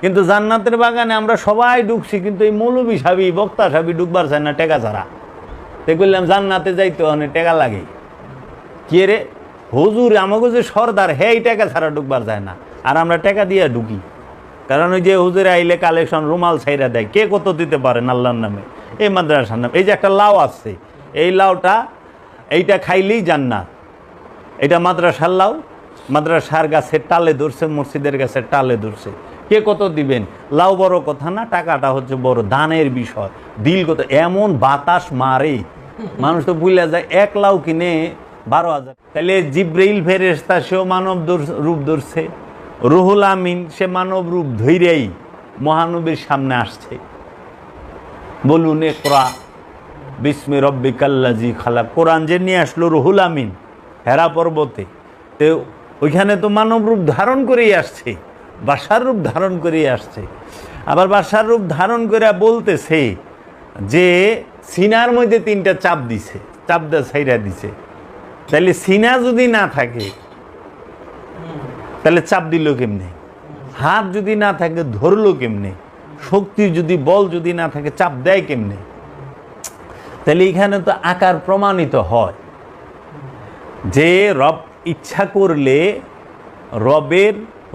কিন্তু জান্নাতের বাগানে আমরা সবাই ঢুকছি, কিন্তু এই মৌলবী সাবি বক্তা সাবি ঢুকবার চায় না টেকা ছাড়া। তাই বললাম জান্নাতে যাইতে অনেক টেকা লাগে। কে রে হুজুর আমাকে যে সর্দার হে এই টাকা ছাড়া ঢুকবার যায় না, আর আমরা টাকা দিয়ে ঢুকি। কারণ ওই যে হুজুরে আইলে কালেকশন রুমাল ছাইরা দেয়, কে কত দিতে পারেন আল্লাহর নামে, এই মাদ্রাসার নামে। এই যে একটা লাউ আছে, এই লাউটা এইটা খাইলেই জান্নাত। এটা মাদ্রাসার লাউ, মাদ্রাসার গাছের টালে ধরছে, মসজিদের গাছের টালে ধরছে। কে কত দিবেন, লাউ বড় কথা না, টাকাটা হচ্ছে বড়, দানের বিষয়। দিল কত, এমন বাতাস মারে মানুষ তো ভুলে যায়। এক লাউ কিনে 12,000। তাহলে জিব্রাইল ফেরেশতা সেও মানব রূপ ধরছে, রুহুল আমিন সে মানব রূপ ধৈরেই মহানবীর সামনে আসছে। বলুন ইকরা বিস্মি রব্বিকাল্লাযী খালাক, কোরআন যে নিয়ে আসলো রুহুল আমিন হেরা পর্বতে, তো ওইখানে তো মানব রূপ ধারণ করেই আসছে, বাশার রূপ ধারণ করেই আসছে। আবার বাশার রূপ ধারণ করে বলতেছে যে সিনার মধ্যে 3টা চাপ দিছে, চাপ দিয়ে ছাইরা দিছে। তাহলে সিনা যদি না থাকে তাহলে চাপ দিল কেমনে? হাত যদি না থাকে ধরলো কেমনে? শক্তি যদি বল যদি না থাকে চাপ দেয় কেমনে? তাহলে এখানে তো আকার প্রমাণিত হয় যে রব ইচ্ছা করলে, রবের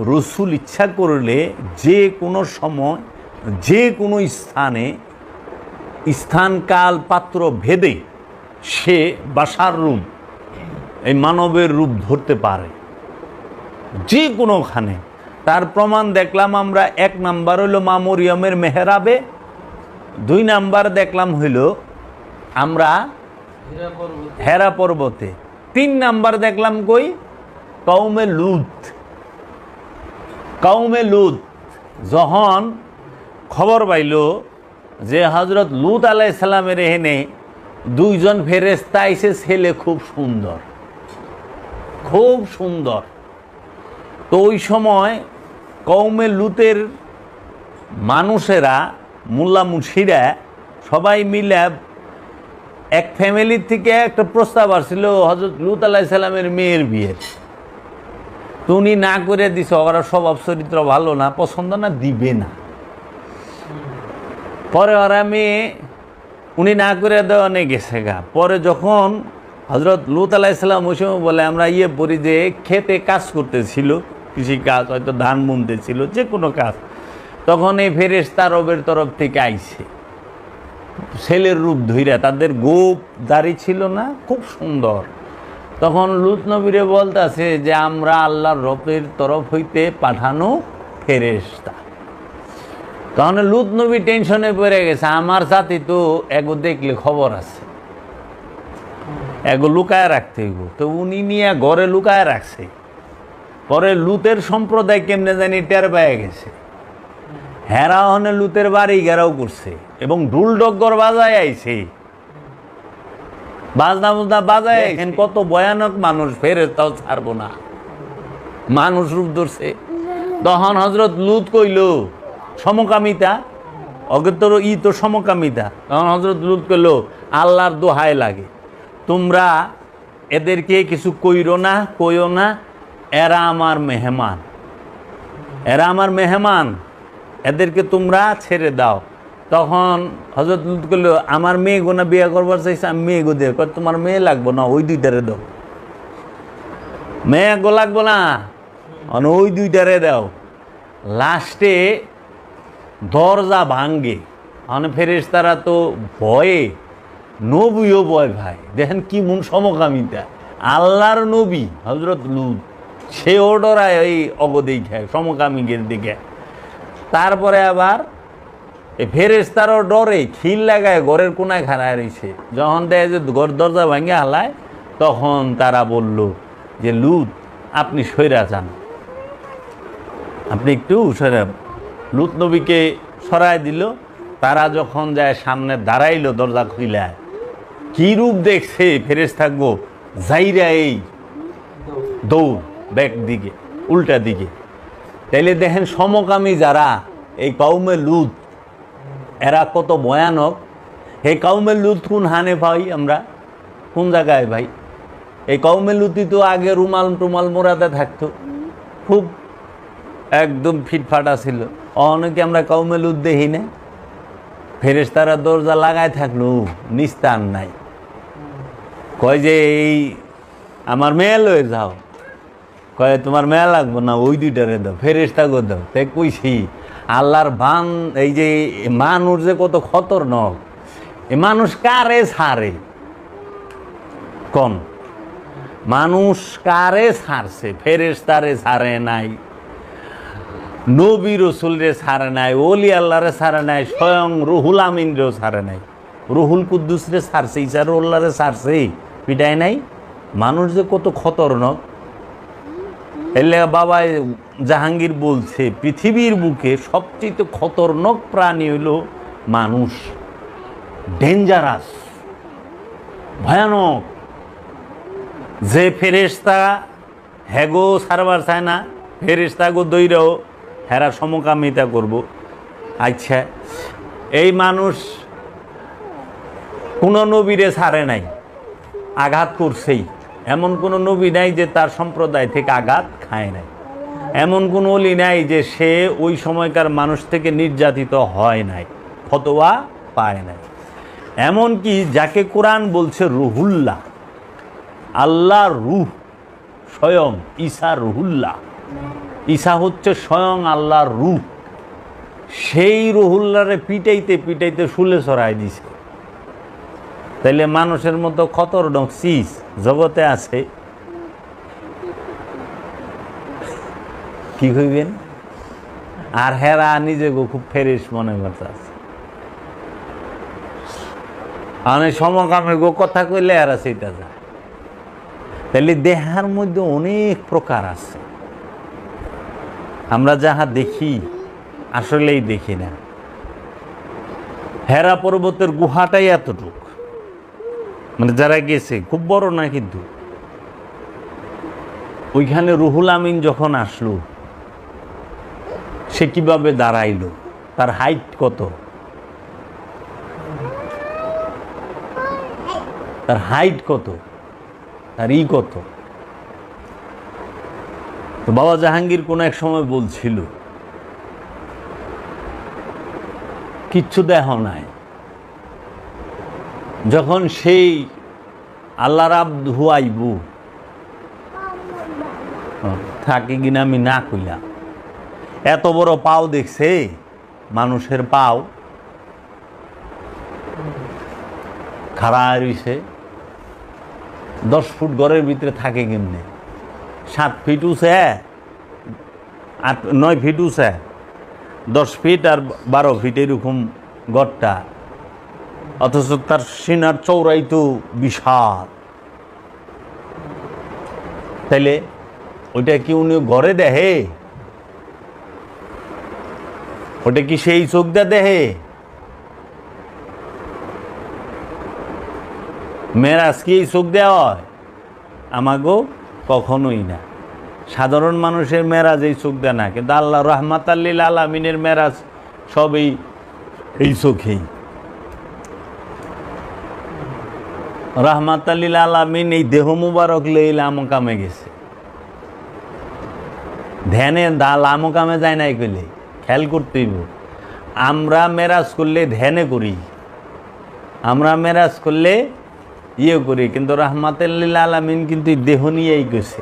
রসুল ইচ্ছা করলে যে কোনো সময় যে কোনো স্থানে স্থান কাল পাত্র ভেদে সে বাশার রূপ, এই মানবের রূপ ধরতে পারে যে কোনোখানে। তার প্রমাণ দেখলাম আমরা। 1 নাম্বার হইল মা মরিয়মের মেহরাবে, 2 নাম্বার দেখলাম হইল আমরা হেরা পর্বতে, 3 নাম্বার দেখলাম কই কওমে লুত। কওমে লুত যখন খবর পাইল যে হযরত লুত আলাইহিস সালামের এখানে 2 জন ফেরেশতা আইছে, ছেলে খুব সুন্দর, খুব সুন্দর। তো ওই সময় কওমে লুতের মানুষেরা, মোল্লা মুন্সিরা সবাই মিলে এক ফ্যামিলির থেকে একটা প্রস্তাব আসছিল হযরত লুত আলাইহিস সালামের মেয়ের বিয়ের। তো উনি না করে দিছে, ওরা স্বভাব চরিত্র ভালো না, পছন্দ না, দিবে না। পরে ওরা মেয়ে উনি না করে দেওয়া নিয়ে গেছে গা। পরে যখন হযরত লুত আলাইহিস সালাম ওই সময় বলে আমরা পড়ি যে খেতে কাজ করতেছিল, কৃষি কাজ, হয়তো ধান বুনতেছিল, যে কোনো কাজ, তখন এই ফেরেশতা রবের তরফ থেকে আইছে ছেলের রূপ ধইরা। তাদের গোপ দাড়ি ছিল না, খুব সুন্দর। তখন লুত নবীরে বলতেছে যে আমরা আল্লাহর রবের তরফ হইতে পাঠানো ফেরেশতা। তখন লুত নবী টেনশনে পড়ে গেছে, আমার জাতি তো এগো দেখলে খবর আছে, এগো লুকায় রাখতে হইব। তো উনি নিয়ে ঘরে লুকায় রাখছে। পরে লুতের সম্প্রদায় কেমনে জানি টের পেয়ে গেছে, হেরা হনে লুতের বাড়ি ঘেরাও করছে এবং ঢুল ডগ্গর বাজায় আইছে, বাজনা বুজনা বাজায়। কত ভয়ানক মানুষ, ফেরেশতাও ছাড়বো না, মানুষ রূপ ধরছে। তখন হযরত লুত কইল সমকামিতা, অগেতর তো সমকামিতা। তখন হযরত লুত কইল আল্লাহর দোহাই লাগে, তোমরা এদেরকে কিছু কইরো না, কইও না, এরা আমার মেহমান, এরা আমার মেহমান, এদেরকে তোমরা ছেড়ে দাও। তখন হযরত লুত কইল আমার মেয়ে গোনা বিয়ে করবার চাইছে, আমি মেয়ে গো দিয়ে, তোমার মেয়ে লাগবো না, ওই 2টারে দাও, মেয়ে গো লাগবো না, ওই 2টারে দাও। লাস্টে দরজা ভাঙ্গে। মানে ফেরেশতারা তো ভয়ে, নবীও ভয় ভাই, দেখেন কি মন সমকামিতা। আল্লাহর নবী হযরত লুত, সে ডরায় ওই অগদেই খায় সমকামীদের দিকে। তারপরে আবার এই ফেরেশতারও ডরে খিল লাগায় ঘরের কোনায় খাড়ায় রয়েছে। যখন দেয় যে ঘর দরজা ভাঙে হালায়, তখন তারা বলল যে লুত আপনি সইরা যান, আপনি একটু সরা। লুত নবীকে সরাই দিল। তারা যখন যায় সামনে দাঁড়াইল দরজা খুইলায়, কি রূপ দেখছে ফেরেশতা গো, যাইরা এই দৌড় ব্যাক দিকে, উল্টা দিকে। তাইলে দেখেন সমকামী যারা, এই কওমে লুত, এরা কত ভয়ানক। এই কওমে লুত কোন হানে পাই আমরা, কোন জায়গায় ভাই? এই কওমে লুতই তো আগে রুমাল টুমাল মোড়াতে থাকতো খুব, একদম ফিটফাটা ছিল। অনেকে আমরা কৌমেলুদ দেখি না, ফেরেশতারা দরজা লাগায় থাকলো, নিস্তার নাই। কয় যে এই আমার মেয়ে লয়ে যাও, কয় তোমার মেয়ে লাগবো না, ওই দুইটারে দাও, ফেরেশতাকে দাও। তাই কইছি আল্লাহর বান, এই যে মানুষ যে কত খতরনাক, এ মানুষ কারে ছাড়ে কোন? মানুষ কারে ছাড়ছে? ফেরেশতারে ছাড়ে নাই, নবী রসুলরে ছাড়ে নাই, ওলি আল্লাহরে ছাড়ে নাই, স্বয়ং রুহুল আমিনরেও ছাড়ে নাই, রুহুল কুদ্দুসরে ছাড়ছে, ইসারুল্লাহরে ছাড়ছে, পিটায় নাই। মানুষ যে কত খতরনাক। এলে বাবা জাহাঙ্গীর বলছে পৃথিবীর বুকে সবচেয়ে খতরনাক প্রাণী হইল মানুষ, ডেঞ্জারাস, ভয়ানক। যে ফেরেশতা হ্যাগো সারবার চায় না, ফেরেশতাগো দৈরাও হেরা সমকামিতা করব। আচ্ছা, এই মানুষ কোনো নবীরে ছাড়ে নাই, আঘাত করছেই। এমন কোনো নবী নাই যে তার সম্প্রদায় থেকে আঘাত খায় নাই। এমন কোনো অলি নাই যে সে ওই সময়কার মানুষ থেকে নির্যাতিত হয় নাই, ফতোয়া পায় নাই। এমনকি যাকে কোরআন বলছে রুহুল্লাহ, আল্লাহর রূহ, স্বয়ং ঈসা রুহুল্লাহ, ঈসা হচ্ছে স্বয়ং আল্লাহর রূহ, সেই রুহুল্লাহরে পিটাইতে পিটাইতে শুলে চড়াই দিছে। তাইলে মানুষের মতো খতরনাক চিজ জগতে আছে? কি কইবেন? আর হেরা নিজেকে খুব ফ্রেশ মনে করতে আছে। মানে সমকামে গো কথা কইলে এরা সেইটা যায়। তাহলে দেহার মধ্যে অনেক প্রকার আছে, আমরা যাহা দেখি আসলেই দেখি না। হেরা পর্বতের গুহাটাই এতটুক, মানে যারা গেছে খুব বড় না, কিন্তু ওইখানে রুহুল আমিন যখন আসলো, সে কিভাবে দাঁড়াইলো, তার হাইট কত, তার হাইট কত, তার কত। তো বাবা জাহাঙ্গীর কোন এক সময় বলছিল কিচ্ছু দেহ নাই, যখন সেই আল্লাহর আব্দ হুয়াইবু থাকে কিনা আমি না কইলাম, এত বড় পাও দেখছে মানুষের, পাও খাড়া রইছে, 10 ফুট ঘরের ভিতরে থাকে কেমনে, 7 ফিট উঁচে, 9 ফিট উঁচে, 10 ফিট আর 12 ফিট এরকম গড়টা, অথচ তার সিনার চৌড়াই তো বিশাল। তাইলে ওইটা কি উনি ঘরে দেখে? ওটা কি সেই চোখ দিয়ে দেখে? মেরাজ কি এই চোখ দেওয়া হয়? আমাগো কখনোই না। সাধারণ মানুষের মেরাজ এই চোখ দেয় না, কিন্তু আল্লাহ রহমাতাল্লিল আলামিনের মেরাজ সবই এই চোখেই। রহমাতাল্লিল আলামিন এই দেহ মুবারক লইলে আমকামে গেছে, ধ্যানে আমকামে যায় নাই কইলে খেয়াল করতেইব। আমরা মেরাজ করলে ধ্যানে করি, আমরা মেরাজ করলে করি, কিন্তু রহমাতুল্লিল আলামিন কিন্তু দেহ নিয়েই গেছে,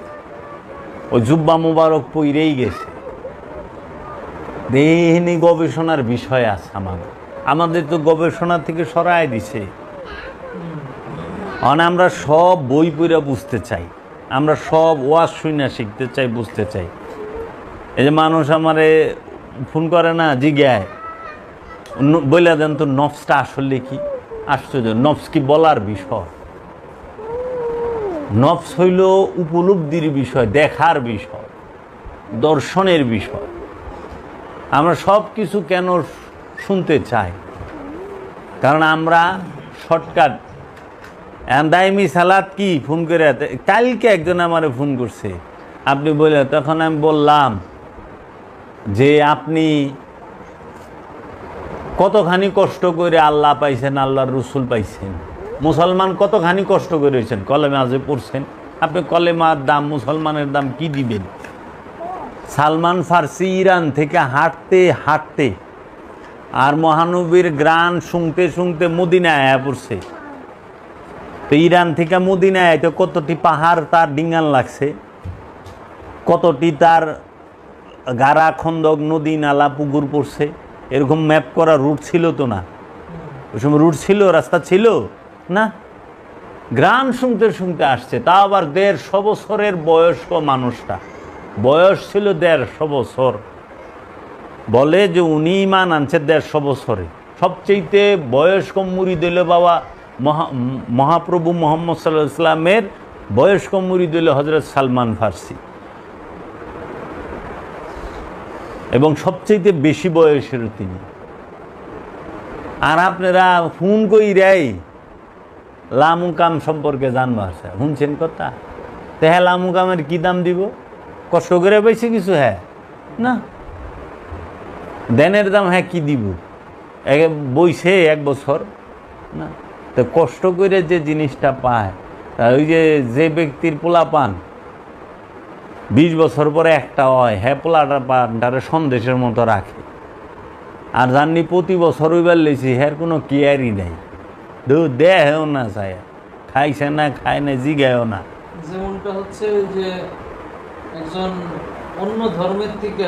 ও জুব্বা মুবারক পইরেই গেছে। দেহনি গবেষণার বিষয় আছে আমাদের তো গবেষণা থেকে সরাই দিছে। আমরা সব বই পড়া বুঝতে চাই, আমরা সব ওয়াজ শুনে শিখতে চাই, বুঝতে চাই। এই যে মানুষ আমারে ফোন করে না, জিজ্ঞায় বলে দেন তো নফসটা আসলে কি। আশ্চর্য, নফস কি বলার বিষয়? নফস হইল উপলব্ধির বিষয়, দেখার বিষয়, দর্শনের বিষয়। আমরা সব কিছু কেন শুনতে চাই? কারণ আমরা শর্টকাট। দাইমি সালাত কি ফোন করে, কালকে একজন আমারে ফোন করছে, আপনি বলে, তখন আমি বললাম যে আপনি কতখানি কষ্ট করে আল্লাহ পাইছেন, আল্লাহর রসুল পাইছেন। মুসলমান কতখানি কষ্ট করেছেন, কলেমা আজে পড়ছেন। আপনি কলেমার দাম, মুসলমানের দাম কি দিবেন? সালমান ফার্সি ইরান থেকে হাঁটতে হাঁটতে আর মহানবীর গান শুনতে শুনতে মদিনায় আয়া পড়ছে। তো ইরান থেকে মদিনায় তো কতটি পাহাড় তার ডিঙ্গান লাগছে, কতটি তার গাড়া খন্দক নদী নালা পুকুর পড়ছে। এরকম ম্যাপ করা রুট ছিল তো না, ওই সময় রুট ছিল, রাস্তা ছিল না। গান শুনতে শুনতে আসছে, তা আবার 150 বছরের বয়স্ক মানুষটা, বয়স ছিল 150 বছর। বলে যে উনি ইমান আনছে 150 বছরে। সবচেয়ে বয়স্ক মুরিদ হইল বাবা মহাপ্রভু মোহাম্মদ সাল্লাল্লাহু আলাইহি ওয়াসাল্লামের বয়স্ক মুরিদ হইল হযরত সালমান ফার্সি, এবং সবচেয়ে বেশি বয়সের তিনি। আর আপনারা ফোন কইরাই লামুকাম সম্পর্কে জানবা শুনছেন কথা, তো হ্যাঁ লামুকামের কী দাম দিব? কষ্ট করে পাইছে কিছু? হ্যাঁ না, দেনের দাম হ্যাঁ কি দিব? বইছে 1 বছর না, তো কষ্ট করে যে জিনিসটা পায়, তা ওই যে ব্যক্তির পোলা পান 20 বছর পরে একটা হয়, হ্যাঁ পোলাটা পানটারে সন্দেশের মতো রাখে। আর জাননি প্রতি বছর ওইবার লেছি, হ্যাঁ কোনো কেয়ারই নাই, দেহেও না চায়, খাইছে না খায় না জিগায়ও না। যেমনটা হচ্ছে যে একজন অন্য ধর্মের থেকে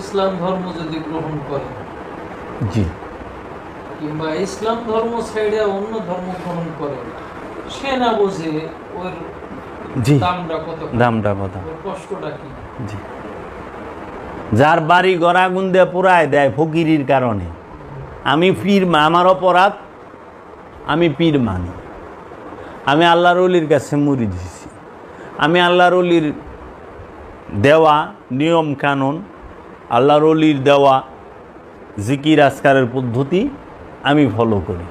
ইসলাম ধর্ম যদি গ্রহণ করে, জি, কিংবা ইসলাম ধর্ম ছেড়ে অন্য ধর্ম গ্রহণ করে, সে না বোঝে ওর জি দামটা কত, ওর কষ্টটা কি। জি, যার বাড়ি ঘর আগুন দিয়ে পুরায় দেয় ফকিরির কারণে। আমি পীর, আমার অপরাধ, আমি পীর মানি, আমি আল্লাহর ওলির কাছে মুড়ি দিছি, আমি আল্লাহর ওলির দেওয়া নিয়ম কানুন, আল্লাহর ওলির দেওয়া জিকির আজকারের পদ্ধতি আমি ফলো করি।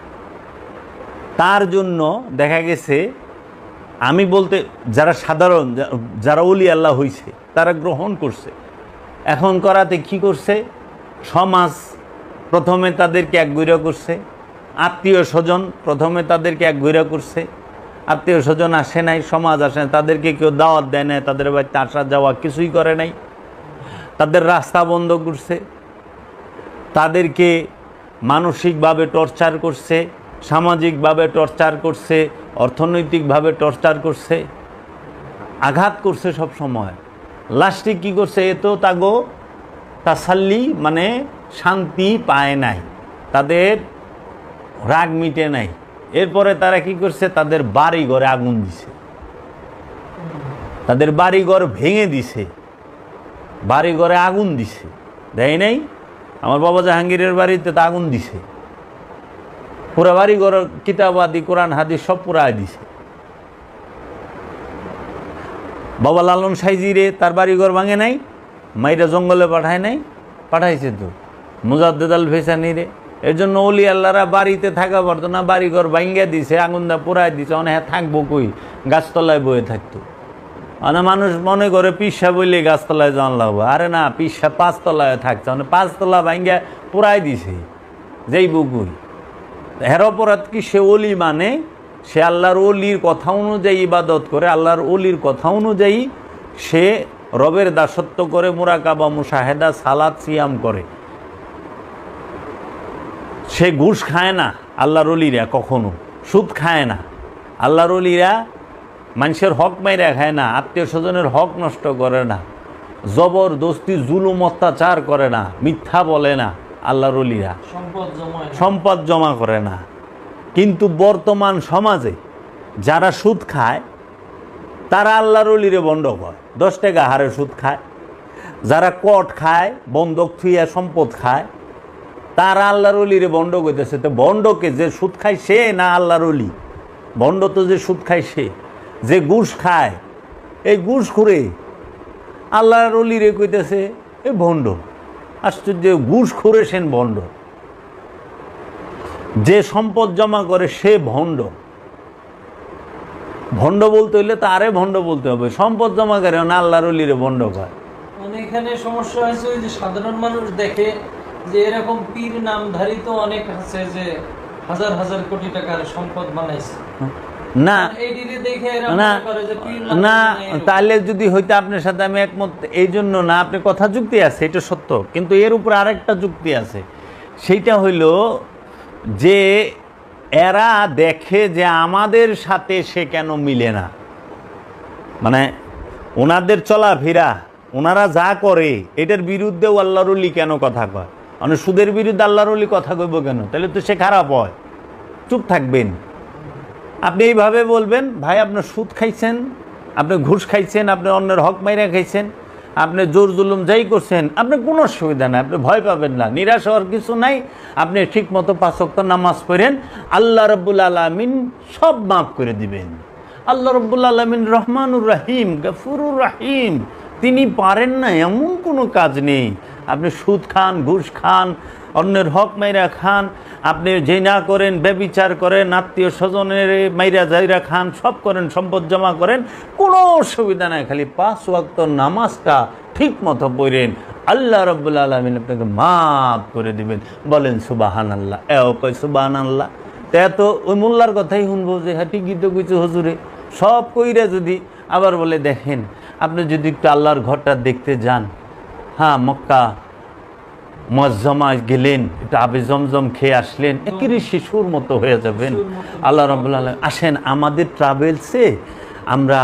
তার জন্য দেখা গেছে আমি বলতে যারা সাধারণ, যারা ওলি আল্লাহ হইছে তারা গ্রহণ করছে। এখন করাতে কি করছে? সমাজ প্রথমে তাদেরকে একগুঁড়া করছে, আত্মীয় স্বজন প্রথমে তাদেরকে একগুঁড়া করছে। আত্মীয় স্বজন আসে নাই, সমাজ আসে নাই, তাদেরকে কেউ দাওয়াত দেয় নাই, তাদের বাড়িতে আসা যাওয়া কিছুই করে নাই, তাদের রাস্তা বন্ধ করছে, তাদেরকে মানসিকভাবে টর্চার করছে, সামাজিকভাবে টর্চার করছে, অর্থনৈতিকভাবে টর্চার করছে, আঘাত করছে সব সময়। লাস্টে কী করছে? এ তো তাগো তাসাল্লি মানে শান্তি পায় নাই, তাদের রাগ মিটে নাই। এরপরে তারা কি করছে? তাদের বাড়ি ঘরে আগুন দিছে, তাদের বাড়ি ঘর ভেঙে দিছে, বাড়ি ঘরে আগুন দিছে। দেয় নাই? আমার বাবা জাহাঙ্গীরের বাড়িতে তো আগুন দিছে, পুরা বাড়ি ঘর কিতাবাদি কোরআন হাদিস সব পুরাই দিছে। বাবা লালন সাইজিরে তার বাড়িঘর ভাঙে নাই, মাইরা জঙ্গলে পাঠায় নাই? পাঠাইছে তো। মুজাদ্দেদ আল ফেসানিরে। এর জন্য অলি আল্লাহরা বাড়িতে থাকা পারতো না, বাড়িঘর ভাঙ্গা দিছে, আগুন দা পোড়ায় দিছে। অনেক থাকবো কই? গাছতলায় বয়ে থাকতো। মানে মানুষ মনে করে পিসা বললে গাছতলায় যাওয়ান লাগবো। আরে না, পিসা 5 তলায় থাকছে, মানে 5 তলা ভাঙ্গা পোড়ায় দিছে, যেই বুকুই। হের অপরাধ কি? সে অলি মানে সে আল্লাহর অলির কথা অনুযায়ী ইবাদত করে, আল্লাহর অলির কথা অনুযায়ী সে রবের দাসত্ব করে, মুরাকাবা মুশাহেদা সালাত সিয়াম করে। সে ঘুষ খায় না, আল্লাহর অলিরা কখনো সুদ খায় না, আল্লাহর অলিরা মানুষের হক মাইরা খায় না, আত্মীয় স্বজনের হক নষ্ট করে না, জবরদস্তি জুলুম অত্যাচার করে না, মিথ্যা বলে না। আল্লাহর ওলিরা সম্পদ জমা করে না। কিন্তু বর্তমান সমাজে যারা সুদ খায় তারা আল্লাহর ওলিরে বন্ধ করে, 10 টাকা হারে সুদ খায়। যারা কট খায়, বন্ধক থুইয়া সম্পদ খায়, তারা আল্লাহর ওলিরে বন্ধ করতেছে। তো বন্ধকে যে সুদ খায় সে না আল্লাহর ওলি? বন্ধ তো যে সুদ খায় সে। যে ঘুষ খায়, এই ঘুষ করে আল্লাহর ওলিরে কইতেছে এ ভণ্ড। আশ্চর্য, ঘুষ করে সেন ভণ্ড। যে সম্পদ জমা করে সে ভণ্ড। ভণ্ড বলতে হইলে তারে ভণ্ড বলতে হবে, সম্পদ জমা করে না আল্লাহর ওলিরে ভণ্ড করে। মানে এখানে সমস্যা হয়েছে ওই যে সাধারণ মানুষ দেখে যে এরকম পীর নামধারী তো অনেক আছে যে হাজার হাজার কোটি টাকার সম্পদ বানাইছে, না এইদিকে দেখে এরা না মনে করে যে পীর না মানে এরকম। তাহলে যদি হইতো আপনার সাথে আমি একমত, এই জন্য না, আপনি কথা যুক্তি আছে, এটা সত্য, কিন্তু এর উপর আরেকটা যুক্তি আছে। সেইটা হইল যে এরা দেখে যে আমাদের সাথে সে কেন মিলে না, মানে ওনাদের চলাফেরা, ওনারা যা করে এটার বিরুদ্ধেও আল্লাহর ওলি কেন কথা কয়, মানে সুদের বিরুদ্ধে আল্লাহর ওলি কথা কইব কেন, তাহলে তো সে খারাপ হয়। চুপ থাকবেন, আপনি এইভাবে বলবেন, ভাই আপনার সুদ খাইছেন, আপনি ঘুষ খাইছেন, আপনি অন্যের হক মাইরা খাইছেন, আপনি জোর জুলুম যাই করছেন, আপনার কোনো অসুবিধা নাই, আপনি ভয় পাবেন না, নিরাশ হওয়ার কিছু নাই। আপনি ঠিক মতো 5 ওয়াক্ত নামাজ পড়েন, আল্লাহ রাব্বুল আলামিন সব মাফ করে দিবেন। আল্লাহ রাব্বুল আলামিন রহমানুর রহিম, গফুরুর রহিম, তিনি পারেন না এমন কোনো কাজ নেই। আপনি সুদ খান, ঘুষ খান, অন্যের হক মাইরা খান, আপনি জেনা করেন, ব্যভিচার করেন, আত্মীয় স্বজনের মাইরা জাইরা খান, সব করেন, সম্পদ জমা করেন, কোনো অসুবিধা নাই, খালি 5 ওয়াক্ত নামাজটা ঠিক মতো পড়েন, আল্লাহ রাব্বুল আলামিন আপনাকে মাফ করে দিবেন। বলেন সুবহানাল্লাহ। এও কয় সুবহানাল্লাহ। তা তো ওই মোল্লার কথাই শুনবো যে হ্যাঁ ঠিকই তো কিছু হুজুরে, সব কইরা যদি আবার বলে দেখেন, আপনি যদি একটু আল্লাহর ঘরটা দেখতে যান, হ্যাঁ মক্কা মুআজ্জামায় গেলেন, একটু আবে জমজম খেয়ে আসলেন, একেবারে শিশুর মতো হয়ে যাবেন। আল্লাহ রাব্বুল আলামিন আসেন আমাদের ট্রাভেলসে, আমরা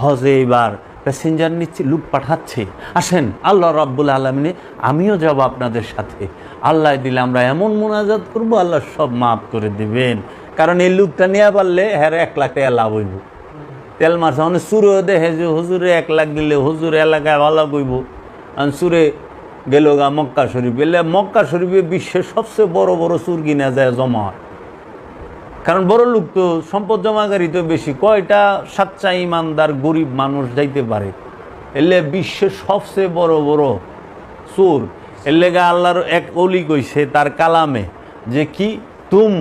হজে এবার প্যাসেঞ্জার নিচ্ছি, লোক পাঠাচ্ছে, আসেন আল্লাহ রাব্বুল আলামিনে আমিও যাব আপনাদের সাথে, আল্লাহ দিলে আমরা এমন মোনাজাত করব, আল্লাহ সব মাফ করে দিবেন। কারণ এই লোকটা নিয়ে পারলে হ্যাঁ 1 লাখ টাকা লাভ হইব। তেল মারছে মানে সুরেও দেখে যে হুজুরে 1 লাখ দিলে হুজুর এলাকায় ভালো কইব, আর সুরে গেল গা মক্কা শরীফ, এলে মক্কা শরীফে বিশ্বের সবচেয়ে বড় বড় চুর কিনা যায় জমা হয়। কারণ বড় লোক তো, সম্পদ জমাকারী তো বেশি, কয়টা সাচ্চা ইমানদার গরিব মানুষ যাইতে পারে, এলে বিশ্বের সবচেয়ে বড় বড় চোর। এর লেগে আল্লাহর এক ওলি কইছে তার কালামে যে কি, তুম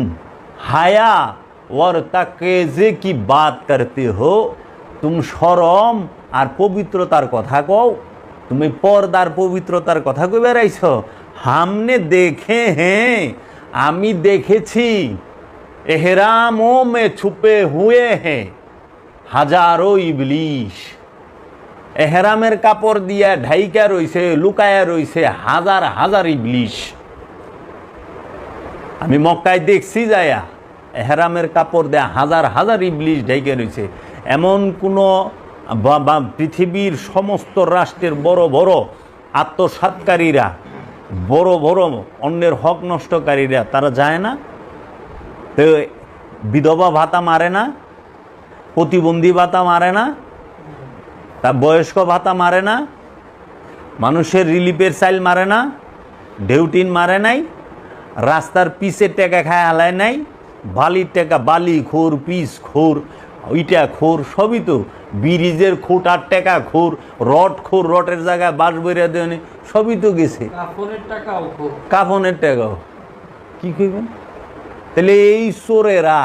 হায়া ওর তাকে যে কি বাত করতে হো, তুম শরম আর পবিত্রতার কথা কও, তুমি পর্দার পবিত্রতার কথা কই বেড়াইছ। হামনে দেখে হ্যাঁ, আমি দেখেছি, এহরামোं में छुपे हुए हैं হাজারো ইবলিশ। এহরামের কাপড় দিয়া ঢাইকা রইছে, লুকায়া রইছে হাজার হাজার ইবলিশ। আমি মক্কায় দেখছি যায়া, এহরামের কাপড় দেয়া হাজার হাজার ইবলিশ ঢাইকা রইছে। এমন কোনো পৃথিবীর সমস্ত রাষ্ট্রের বড় বড় আত্মসাৎকারীরা, বড় বড় অন্যের হক নষ্টকারীরা, তারা যায় না? তো বিধবা ভাতা মারে না, প্রতিবন্ধী ভাতা মারে না, তা বয়স্ক ভাতা মারে না, মানুষের রিলিফের চাইল মারে না, ডেউটিন মারে নাই, রাস্তার পিসের টাকা খায় হালায় নাই, বালির টাকা, বালি খোর, পিস খোর, ইটা খোর, সবই তো, ব্রিজের খোটার টাকা খোর, রড খোর, রটের জায়গায় বাস বইরা দেয়নি, সবই তো গেছে। কাফনের টাকাও খুব। কাফনের টাকাও কি কইবেন? তাহলে এই চোরেরা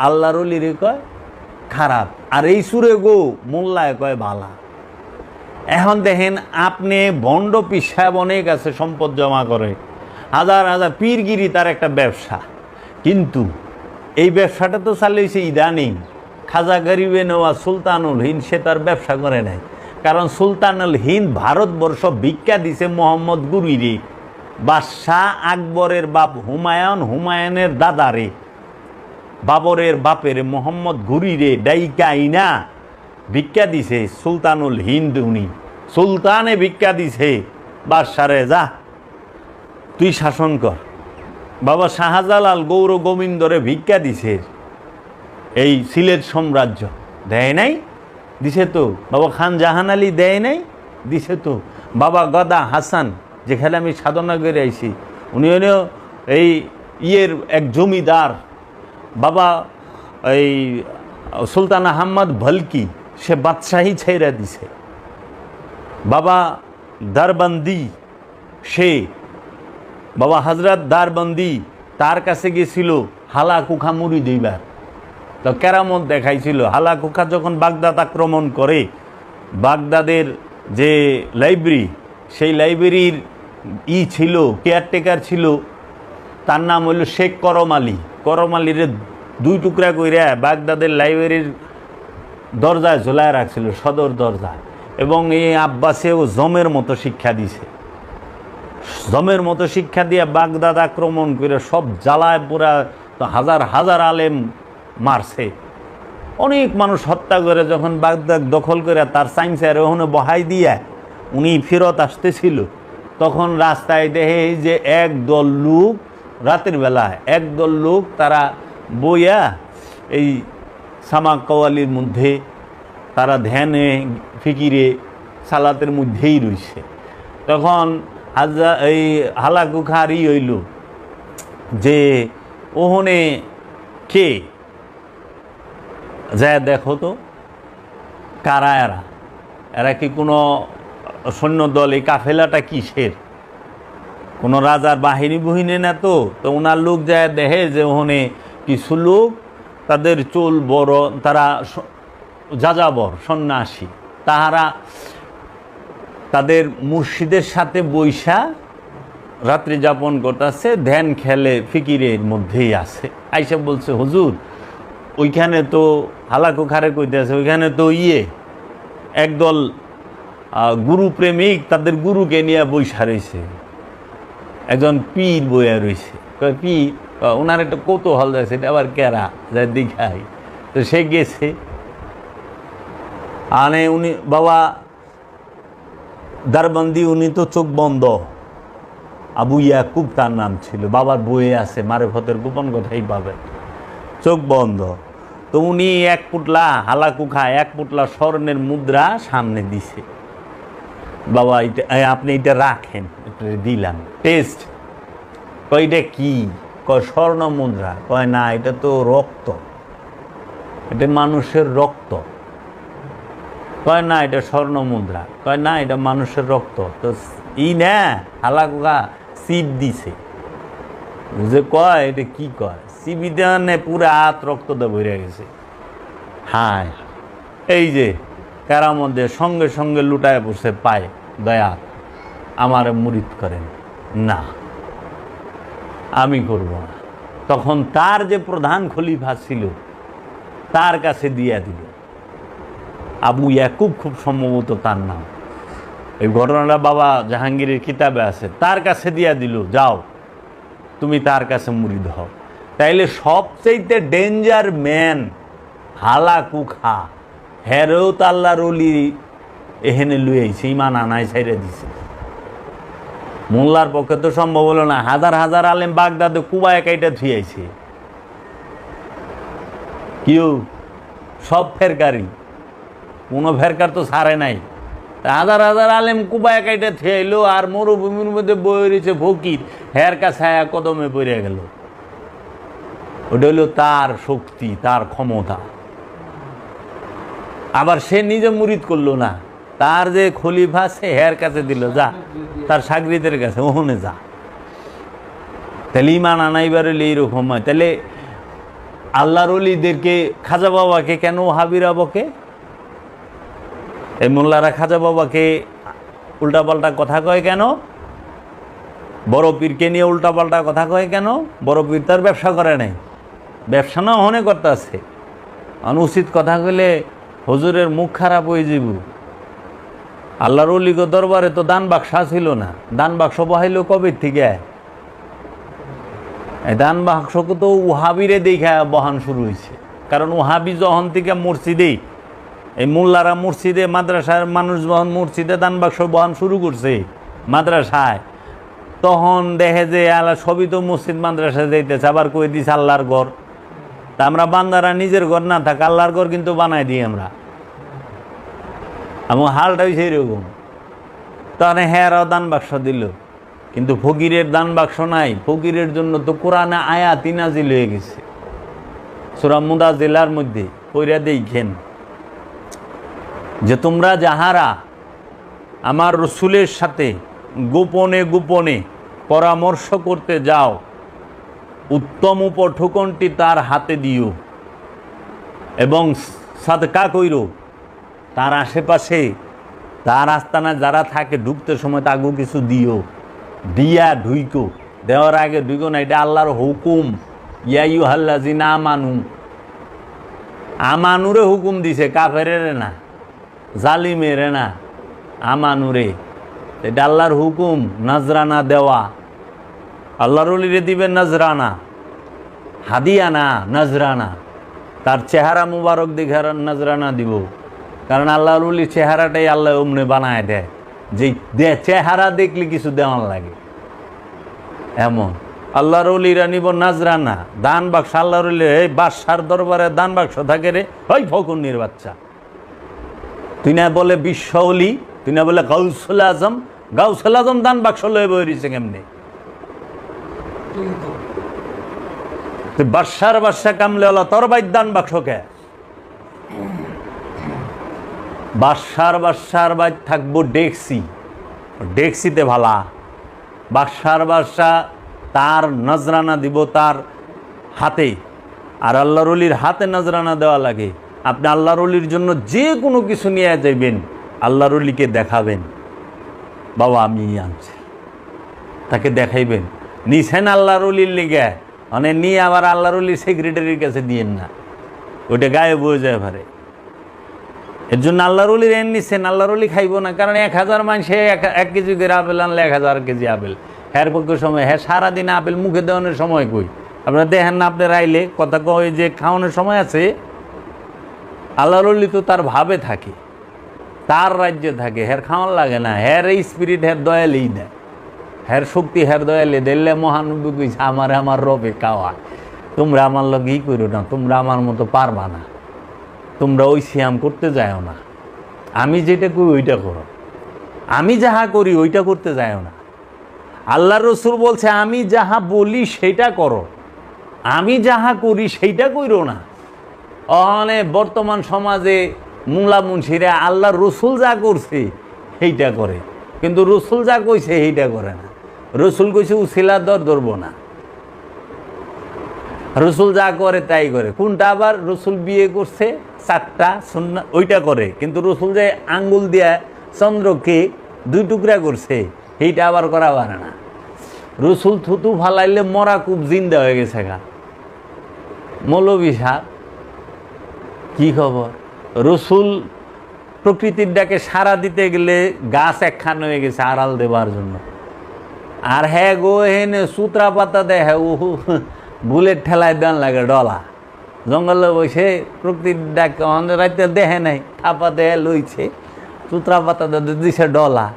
আল্লাহর ওলিরে কয় খারাপ, আর এই সুরে গো মোল্লায় কয় ভালা। এখন দেখেন আপনি ভণ্ড পীর সাহেব অনেক আছে, সম্পদ জমা করে, হাজার হাজার, পীরগিরি তার একটা ব্যবসা, কিন্তু এই ব্যবসাটা তো চালিয়েছে ইদানিং। খাজা গরিবে নেওয়া সুলতানুল হিন্দ সে তার ব্যবসা করে নাই, কারণ সুলতানুল হিন্দ ভারতবর্ষ ভিক্ষা দিছে মোহাম্মদ গুরিরে, বাদশাহ আকবরের বাপ হুমায়ুন, হুমায়ুনের দাদারে, বাবরের বাপের মোহাম্মদ ঘুরিরে ডাইকা আইনা ভিক্ষা দিছে সুলতানুল হিন্দ। উনি সুলতানে ভিক্ষা দিছে বাদশারে, যা তুই শাসন কর। বাবা শাহজালাল গৌর গোবিন্দরে ভিক্ষা দিছে এই সিলেট সাম্রাজ্য, দেয় নাই? দিছে তো। বাবা খান জাহান আলী দেয় নাই? দিছে তো। বাবা গদা হাসান, যেখানে আমি সাধনা করে আইছি, উনিও এই ইয়ের এক জমিদার, বাবা এই সুলতান আহমদ ভলকি, সে বাদশাহী ছেড়ে দিছে। বাবা দারবন্দি, সে বাবা হজরত দারবন্দি তার কাছে গেছিল হালা কুখা মুড়ি দিবার, তো কেরামত দেখাইছিল। হালা কুখা যখন বাগদাদ আক্রমণ করে, বাগদাদের যে লাইব্রেরি, সেই লাইব্রেরির ছিল, কেয়ারটেকার ছিল, তার নাম হইল শেখ করম আলী। করম আলীরে 2 টুকরা কইরা বাগদাদের লাইব্রেরির দরজায় ঝোলায় রাখছিল, সদর দরজা। এবং এই আব্বাসেও জমের মতো শিক্ষা দিছে, জমের মতো শিক্ষা দিয়ে বাগদাদ আক্রমণ করে সব জ্বালায় পুরা হাজার হাজার আলেম মারছে, অনেক মানুষ হত্যা করে। যখন বাগদাদ দখল করে তার সাইন্সের ওখানে বহাই দিয়া উনি ফেরত আসতেছিল, তখন রাস্তায় দেখে যে একদল লোক, রাতের বেলায় একদল লোক তারা বইয়া এই সামা কওয়ালির মধ্যে তারা ধ্যানে ফিকিরে সালাতের মধ্যেই রয়েছে। তখন এই হালাকুখারি হইল যে ওহনে কে যায় দেখো তো কারা এরা, এরা কি কোনো সৈন্য দল? এই কাফেলাটা কিসের? কোনো রাজার বাহিনী বহিনী না তো? তো ওনার লোক যায় দেখে যে ওখানে কিছু লোক, তাদের চুল বড়, তারা যাযাবর সন্ন্যাসী, তাহারা তাদের মুর্শিদের সাথে বৈশা রাত্রি যাপন করতেছে, ধ্যান খেলে ফিকিরের মধ্যেই আছে। আইসা বলছে, হুজুর ওইখানে তো হালাকু খারে কইতেছে, ওইখানে তো একদল গুরু প্রেমিক তাদের গুরুকে নিয়ে বৈশা রয়েছে, একজন পীর বইয়া রয়েছে। পীর ওনার একটা কৌতূহল যাচ্ছে, এটা আবার কেরা যায় দেখাই। তো সে গেছে, আনে উনি বাবা দারবন্দি, উনি তো চোখ বন্ধ, আবু ইয়াকুব তার নাম ছিল, বাবার বইয়ে আছে, মারেফতের গোপন কথাই পাবেন, চোখ বন্ধ। তো উনি এক পুটলা হালাকুখা, এক পুটলা স্বর্ণের মুদ্রা সামনে দিছে, বাবা এটা আপনি এটা রাখেন, এটা দিলাম, টেস্ট। কয় এটা কি? কয় স্বর্ণ মুদ্রা। কয় না, এটা তো রক্ত, এটা মানুষের রক্ত। কয় না, এটা স্বর্ণ মুদ্রা। কয় না, এটা মানুষের রক্ত। তো না হালাকুখা সিপ দিছে, বুঝে কয় এটা কি কয়, সিবি দেওয়ানে পুরো হাত রক্ত দিয়ে ভরে গেছে। হায়, এই যে কারার মধ্যে সঙ্গে সঙ্গে লুটায় বসে পায়, দয়া আমার মুরিদ করেন না, আমি করব না। তখন তার যে প্রধান খলিফা ছিল তার কাছে দিয়া দিল, আবু ইয়াকুব খুব সম্ভবত তার নাম, এই ঘটনাটা বাবা জাহাঙ্গীরের কিতাবে আছে, তার কাছে দিয়া দিল, যাও তুমি তার কাছে মুরিদ হও। তাইলে সবচেয়ে ডেঞ্জার ম্যান হালাকুখা, হেরেও তো আল্লাহর ওলি এখানে লুয়েছে, ইমান আনায় ছাইড়ে দিছে। মোল্লার পক্ষে তো সম্ভব হলো না, হাজার হাজার আলেম বাগদাদে কুবায় কাইটা থুয়াইছে, কেউ সব ফেরকারি, কোনো ফেরকার তো ছাড়ে নাই। হাজার হাজার আলেম কুবায় কাইটা থুয়াইলো, আর মরুভূমির মধ্যে বয়ে রয়েছে ফকির, হের কাছে কদমে পড়ে গেল। ওটা হলো তার শক্তি, তার ক্ষমতা। আবার সে নিজে মুরিদ করলো না, তার যে খলিফা সে হের কাছে দিল, যা তার সাগরিদের কাছে, ওখানে যা। তাহলে ইমান আনাইবার হলে এইরকম হয়। তাহলে আল্লাহর ওলিদেরকে, খাজা বাবাকে কেন ওহাবিরা বকে? এই মোল্লারা খাজা বাবাকে উল্টাপাল্টা কথা কয় কেন? বড় পীরকে নিয়ে উল্টাপাল্টা কথা কয় কেন? বড় পীর তার ব্যবসা করে নাই, ব্যবসা না হনে করতে আছে। অনুচিত কথা কইলে হুজুরের মুখ খারাপ হয়ে যাব। আল্লাহর ওলিগ দরবারে তো দান বাক্সা ছিল না, দান বাক্স বহাইল কবে থেকে? এই দান বাক্সকে তো ওহাবিরে দেখা বহান শুরু হয়েছে। কারণ ওহাবি যখন থেকে মসজিদেই, এই মোল্লারা মসজিদে, মাদ্রাসার মানুষ যখন মসজিদে দান বাক্স বহান শুরু করছে মাদ্রাসায়, তখন দেখে যে আল্লাহ সবই তো মসজিদ মাদ্রাসায় যাইতেছে, আবার কই দিছে আল্লাহর ঘর। তা আমরা বান্দারা নিজের ঘর না থাক, আল্লাহর ঘর কিন্তু বানাই দিই আমরা। আমার হালটা হয়েছে এরকম। তখন হেরাও দান বাক্স দিল, কিন্তু ফকিরের দান বাক্স নাই। ফকিরের জন্য তো কোরআনে আয়াত নাজিল হয়ে গেছে, সূরা মুদাজ্জিলার মধ্যে পড়া দেখেন যে তোমরা যাহারা আমার রসুলের সাথে গোপনে গোপনে পরামর্শ করতে যাও, উত্তম উপঠোকনটি তার হাতে দিও এবং সাদকা কইরো। তার আশেপাশে, তার আস্তানা যারা থাকে, ঢুকতে সময় তাকেও কিছু দিও, দিয়া ঢুইকো। দেওয়ার আগে ঢুইকো না, এটা আল্লাহর হুকুম, ইয়া ইউহাল্লাযিনা আমানু, আমানুরে হুকুম দিছে, কাফেরের না, জালিমের না, আমানুরে। এটা আল্লাহর হুকুম, নাজরানা দেওয়া। আল্লাহর ওলিরে দিবেন নাজরানা, হাদিয়া না, নাজরানা। তার চেহারা মুবারক দেখে নাজরানা দিব, কারণ আল্লাহর ওলির চেহারাটাই আল্লাহ অমনে বানায় দেয়, যে চেহারা দেখলে কিছু দেওয়ার লাগে এমন। আল্লাহর ওলিরা নিব নাজরানা, দান বাক্স। আল্লাহর ওলি, এই বাদশার দরবারে দান বাক্স থাকে রে, ওই ফকুন্নির বাচ্চা। তুই না বলে বিশ্ব অলি, তুই না বলে গাউসুল আজম, গাউসুল আজম দান বাক্স লয়ে বইছে কেমনে? তুই বাদশার বাদশা কামলে হলো তোর বাইর দান বাক্সকে। বাদশার বাইর থাকবো ডেক্সি, ডেক্সিতে ভালা। বাদশার বাদশা তার নজরানা দিব তার হাতে, আর আল্লাহর ওলির হাতে নজরানা দেওয়া লাগে। আপনি আল্লাহর ওলির জন্য যে কোনো কিছু নিয়ে যাইবেন, আল্লাহর ওলিকে দেখাবেন, বাবা আমি আনছি, তাকে দেখাইবেন। নিছেন আল্লাহর ওলির লিগে, মানে নিয়ে আবার আল্লাহর ওলির সেক্রেটারির কাছে দিয়েন না, ওইটা গায়ে বয়ে যায় পারে। এর জন্য আল্লাহর ওলির এন নিচ্ছেন, আল্লাহর ওলি খাইব না, কারণ 1000 মানুষে 1 কেজি করে আপেল আনলে 1000 কেজি আপেল। হ্যার পক্ষে সময়, হ্যাঁ সারাদিন আপেল মুখে দেওয়ানোর সময় কই? আপনারা দেখেন না, আপনার আইলে কথা কয় যে খাওয়ানোর সময় আছে। আল্লাহর ওলি তো তার ভাবে থাকে, তার রাজ্যে থাকে, হ্যার খাওয়ান লাগে না। হ্যার এই স্পিরিট হ্যার দয়ালেই দেয়, হ্যার শক্তি হ্যার দয়ালে দিলে। মহানবী কইছে আমার রবে খাওয়া, তোমরা আমার লোক ই করো না, তোমরা আমার মতো পারবা না, তোমরা ওই সিয়াম করতে যাও না। আমি যেটা করি ওইটা করো, আমি যাহা করি ওইটা করতে যাও না। আল্লাহর রাসূল বলছে আমি যাহা বলি সেইটা করো, আমি যাহা করি সেইটা কইরো না। অনেক বর্তমান সমাজে মুলা মুন্সিরা আল্লাহর রসুল যা করছে সেইটা করে, কিন্তু রসুল যা কইছে সেইটা করে না। রসুল কইছে উছিলা দর ধরবো না, রসুল যা করে তাই করে। কোনটা আবার রসুল বিয়ে করছে 4টা সুন্নাত, ওইটা করে, কিন্তু রসুল যে আঙ্গুল দিয়া চন্দ্রকে 2 টুকরা করছে সেইটা আবার করা পারে না। রসুল থুতু ফালাইলে মরা খুব জিন্দা হয়ে গেছে গা। মৌলবী সাহেব কি খবর? রসুল প্রকৃতির ডাকে সাড়া দিতে গেলে গাছ একখান হয়ে গেছে আড়াল দেবার জন্য। আর হ্যাঁ গো হেনে সুতরা পাতা দেয়, হ্যাঁ ও বুলেট ঠেলায় দেন লাগে ডলা। জঙ্গলে বসে প্রকৃতির ডাকে আমাদের রাইতে দেখে নাই, থাপা দেয় লইছে, সুতরা পাতা দিছে ডলা।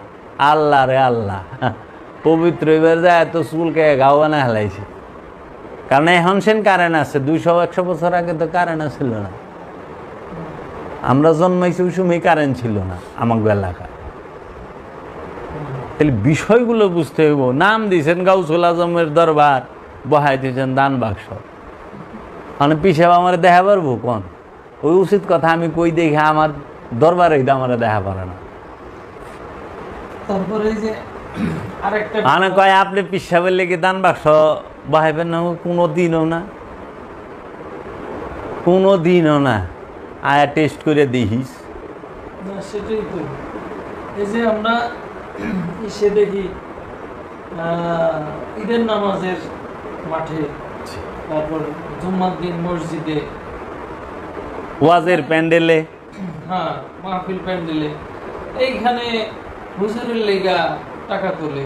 আল্লাহ রে আল্লাহ, পবিত্র এবার যায় এত চুলকে গাওয়ানা হেলাইছে। কারণ এখন সেন কারেন্ট আছে, 200-100 বছর আগে তো কারেন্ট ছিল না। আমরা জন্মাইছি ওই সময় কারেন্ট ছিল না আমাকে এলাকায়। তাহলে বিষয়গুলো বুঝতে হইব। নাম দিয়েছেন গাউসুল আজমের দরবার, বহাই দিয়েছেন দান বাক্স, মানে পিসাব আমার দেখা পারবো কোন? ওই উচিত কথা আমি কই দেখে আমার দরবারে আমার দেখা পারে না। তারপরে যে আরেকটা মানে কয় আপনি পিসাবের লেগে দান বাক্স বহাইবেন না? কোনো দিনও না, কোনো দিনও না। আয়া টেস্ট করে দেখিস না, সেটাই তো। এই যে আমরা এসে দেখি ঈদের নামাজের মাঠে, তারপর জুম্মার দিন মসজিদে, ওয়াজের প্যান্ডেলে, হ্যাঁ মাহফিল প্যান্ডেলে, এইখানে হুজুরের লেগা টাকা তোলে।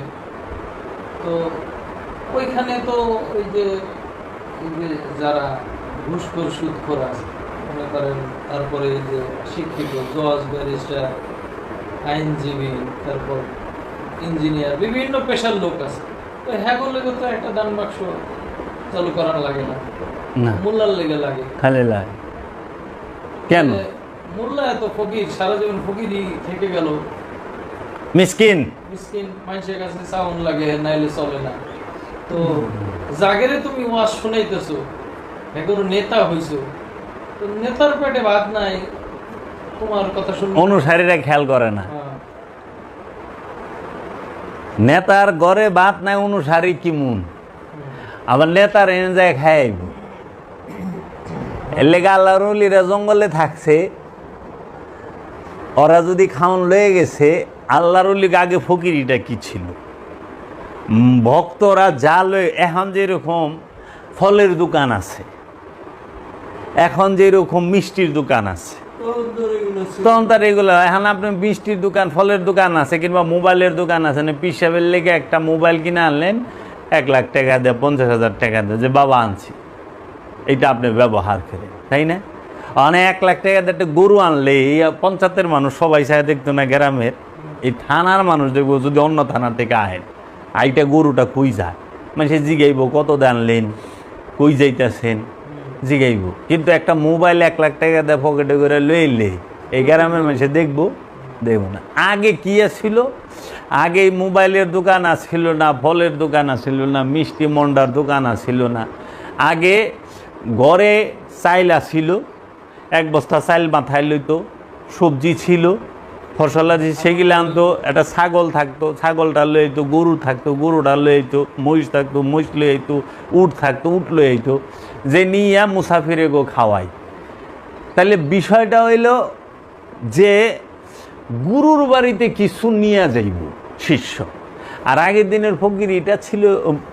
তো ওইখানে তো ওই যে যারা ঘুষখোর সুদখোর আছে মনে করেন, তারপরে এই যে শিক্ষিত জজ, ব্যারিস্টার, আইনজীবী, তারপর ইঞ্জিনিয়ার, বিভিন্ন পেশার লোক আছে। তো হ্যাঁ লেগে তো একটা দান বাক্স চালু করার লাগে না, মোল্লার লেগে লাগে। খালি লাগে কেন? মোল্লা এত ফকির, সারা জীবন ফকিরই থেকে গেল, মিসকিন মিসকিন মানুষের কাছে সাউন্ড লাগে, নাইলে চলে না। তো জাগেরে তুমি ওয়াজ শুনাইতেছো, এখন নেতা হইছো, তো নেতার পেটে ভাত নাই, তোমার কথা শুনে অনুসারীরা খেয়াল করে না। নেতার ঘরে ভাত নাই, অনুসারী কি মন? আবার নেতার এনে যায় খাইব। এর লেগে আল্লাহর ওলিরা জঙ্গলে থাকছে, ওরা যদি খাওয়ান লয়ে গেছে, আল্লাহর ওলিকে আগে ফকিরিটা কি ছিল? ভক্তরা যা লয়ে, এখন যেরকম ফলের দোকান আছে, এখন যেরকম মিষ্টির দোকান আছে, তখন তার এগুলো এখন আপনি মিষ্টির দোকান, ফলের দোকান আছে, কিংবা মোবাইলের দোকান আছে না, পিসাবের লেগে একটা মোবাইল কিনে আনলেন 1 লাখ টাকা দিয়ে, 50,000 টাকা দিয়ে, যে বাবা আনছি, এইটা আপনি ব্যবহার করেন, তাই না? অনেক 1 লাখ টাকা দিয়ে একটা গরু আনলে এই পঞ্চায়েতের মানুষ সবাই চায় দেখতো না, গ্রামের এই থানার মানুষ দেখবো, যদি অন্য থানা থেকে আহেন, আইটা গরুটা কই যায়, মানে সে জিগাইব কত দিয়ে আনলেন, কই যাইতেছেন, জিগাইব। কিন্তু একটা মোবাইল 1 লাখ টাকা দিয়ে পকেটে করে লইলে এই গ্রামের মানুষে দেখবো না। আগে কি ছিল? আগে মোবাইলের দোকান আছিল না, ফলের দোকান আছিল না, মিষ্টি মন্ডার দোকান আছিল না। আগে ঘরে চাইল আছিল, 1 বস্তা চাইল মাথায় লইতো, সবজি ছিল, ফসলাদি সেগুলো আনতো, একটা ছাগল থাকতো, ছাগলটা লই আইতো, গরু থাকতো, গরুটা লই আইতো, মহিষ থাকতো, মহিষ লই আইতো, উট থাকতো, উট লই আইতো, যে নিয়ে মুসাফিরে গো খাওয়াই। তাহলে বিষয়টা হইল যে গুরুর বাড়িতে কিছু নিয়ে যাইব শিষ্য। আর আগের দিনের ফকির এটা ছিল,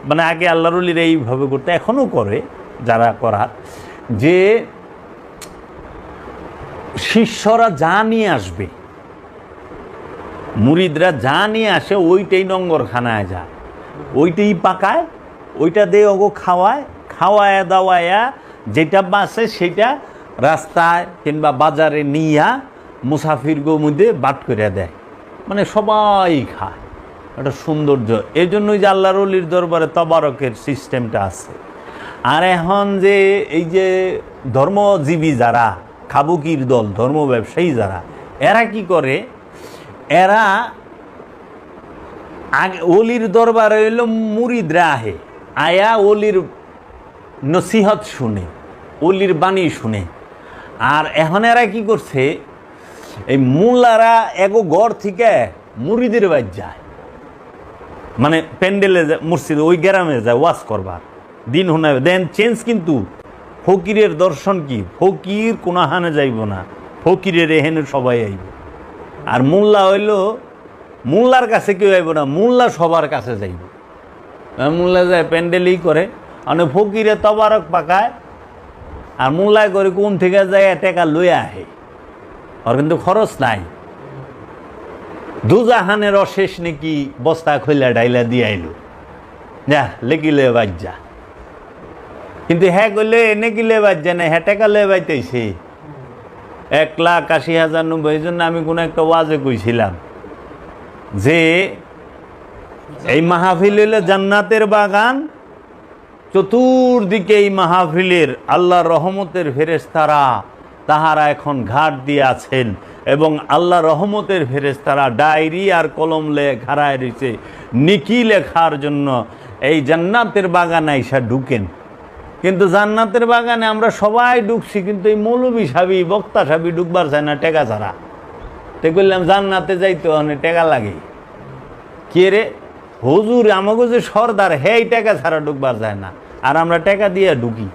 মানে আগে আল্লাহর ওলিরা এইভাবে করতে, এখনও করে যারা করার, যে শিষ্যরা যা নিয়ে আসবে, মুরিদরা যা নিয়ে আসে, ওইটাই নঙ্গরখানায় যায়, ওইটাই পাকায়, ওইটা দিয়ে ওগো খাওয়ায় দাওয়ায়া যেটা বাঁচে সেটা রাস্তায় কিংবা বাজারে নিয়া মুসাফির গো মধ্যে বাট করে দেয়, মানে সবাই খায়। একটা সৌন্দর্য, এই জন্যই যে আল্লাহর ওলির দরবারে তবারকের সিস্টেমটা আছে। আর এখন যে এই যে ধর্মজীবী যারা, খাবুকির দল, ধর্ম ব্যবসায়ী যারা, এরা কি করে, এরা আগে ওলির দরবারে এলো মুরিদরা আহে, আয়া ওলির নসিহত শুনে, ওলির বাণী শুনে। আর এখন এরা কি করছে, এই মোল্লারা এগো ঘর থেকে মুরিদের বাড়ি যায়, মানে প্যান্ডেলে যায়, মসজিদে, ওই গ্রামে যায় ওয়াজ করবার, দিন শোনাবে। দেন চেঞ্জ, কিন্তু ফকিরের দর্শন কি, ফকির কোনাহানে যাইব না, ফকিরের এহেনে সবাই আইব। আর মোল্লা হইল, মোল্লার কাছে কেউ আইব না, মোল্লা সবার কাছে যাইব। মোল্লা যায় প্যান্ডেলই করে, মানে ফকিরে তবারক পাকায়, আর মোল্লায় করে কোন থেকে যায় টাকা লই আহে, আর কিন্তু খরচ নাই। দুজাহানের অশেষ নাকি বস্তা খইলা ডাইলা দিয়ে আইলো, যা লেগিলে বাজ যা। কিন্তু হ্যাঁ করলে নাকি লে বাজ যায় না, হ্যাঁ টাকা লে বাইতেছে 1,80,090। এই জন্য আমি কোনো একটা ওয়াজে কইছিলাম যে এই মাহফিল হইলে জান্নাতের বাগান, চতুর্দিকে এই মাহফিলের আল্লাহর রহমতের ফেরেশতারা তাহারা এখন ঘাট দিয়ে আছেন, এবং আল্লাহ রহমতের ফেরেশতারা ডায়েরি আর কলম খাড়ায় রয়েছে নিকি লেখার জন্য। এই জান্নাতের বাগানে আইসা ঢুকেন। কিন্তু জান্নাতের বাগানে আমরা সবাই ঢুকছি, কিন্তু এই মৌলবী সাবি, বক্তা সাবি ঢুকবার চায় না টেকা ছাড়া। তো বললাম জান্নাতে যাইতে অনেক টেকা লাগে। কে রে? হুজুর আমাকে যে সর্দার, হেই টাকা ছাড়া ঢুকবার যায় না, আর আমরা টাকা দিয়ে ঢুকি।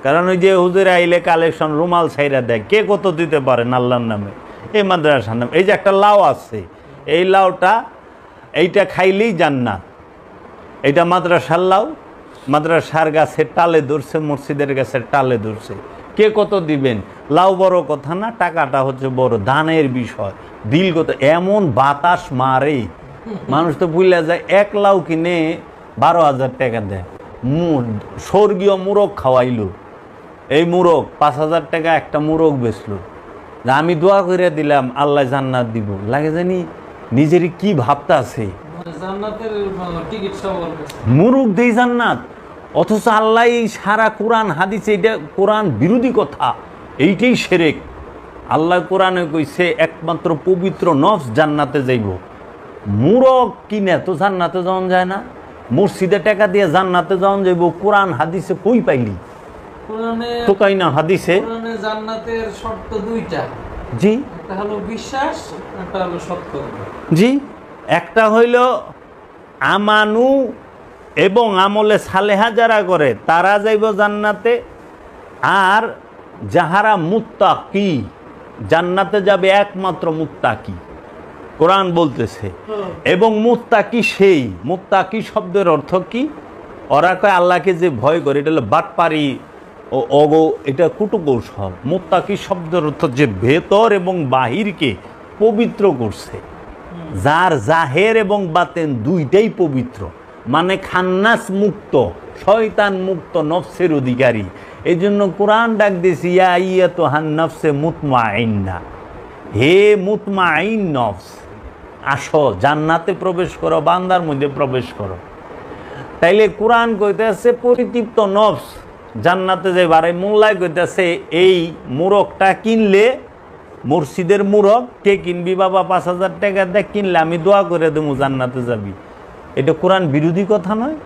কারণ ওই যে হুজুর আইলে কালেকশন রুমাল ছাইরা দেয়, কে কত দিতে পারেন আল্লাহর নামে, এই মাদ্রাসার নামে। এই যে একটা লাউ আছে, এই লাউটা এইটা খাইলেই জান্নাত। এইটা মাদ্রাসার লাউ, মাদ্রাসার গাছের টালে ধরছে, মসজিদের গাছের টালে ধরছে, কে কত দিবেন। লাউ বড় কথা না, টাকাটা হচ্ছে বড়, দানের বিষয়, দিল কত। এমন বাতাস মারে, মানুষ তো বুঝলে যায়। 1 লাউ কিনে 12,000 টাকা দেয়। স্বর্গীয় মুরগ খাওয়াইলো, এই মুরগ 5,000 টাকা একটা মুরগ বেচলো। আমি দোয়া করে দিলাম আল্লাহ জান্নাত দিব, লাগে জানি নিজেরই কি ভাবতে আছে, মুরগ দেই জান্নাত। অথচ আল্লাহ সারা কোরআন হাদিসে, এটা কোরআন বিরোধী কথা, এইটাই শিরক। আল্লাহ কোরআনে কইছে একমাত্র পবিত্র নফস জান্নাতে যাইব। মুরগ কিনে তো জান্নাতে যাওয়া যায় না, মসজিদে টাকা দিয়ে জান্নাতে যাওয়া যাইব। কোরআন হাদিসে কই পাইলি? তো কাই না হাদিসে জান্নাতের শর্ত 2টা। জি, একটা হলো বিশ্বাস, একটা হলো সত্য। জি, একটা হইল আমানু এবং আমলে সালেহা যারা করে তারা যাইব জান্নাতে, আর যাহারা মুত্তাকি, জান্নাতে যাবে একমাত্র মুত্তাকি, কোরআন বলতেছে। এবং মুত্তাকি সেই, মুত্তাকি শব্দের অর্থ কি? ওরা কয় আল্লাহকে যে ভয় করে এটা হলো বাটপারি ও অগো, এটা কুটকৌশল। মুত্তাকি শব্দের অর্থ যে ভেতর এবং বাহিরকে পবিত্র করছে, যার জাহের এবং বাতেন দুইটাই পবিত্র, মানে খান্নাস মুক্ত, শয়তান মুক্ত, নফসের অধিকারী। এই জন্য কোরআন ডাক দিয়েছি ইয়া আইয়াতুহান নাফসে মুতমাইন্না, হে মুতমাইন নফস, আসো জান্নাতে প্রবেশ করো, বান্দার মধ্যে প্রবেশ করো। তাইলে কোরআন কইতেছে পরিতৃপ্ত নফস জান্নাতে যে বারে মোল্লায় কইতেছে এই মুরগটা কিনলে, মসজিদের মুরগ কে কিনবি বাবা, 5,000 টাকা দিয়ে কিনলে আমি দোয়া করে দেবো জান্নাতে যাবি। এটা কোরআন বিরোধী কথা নয়।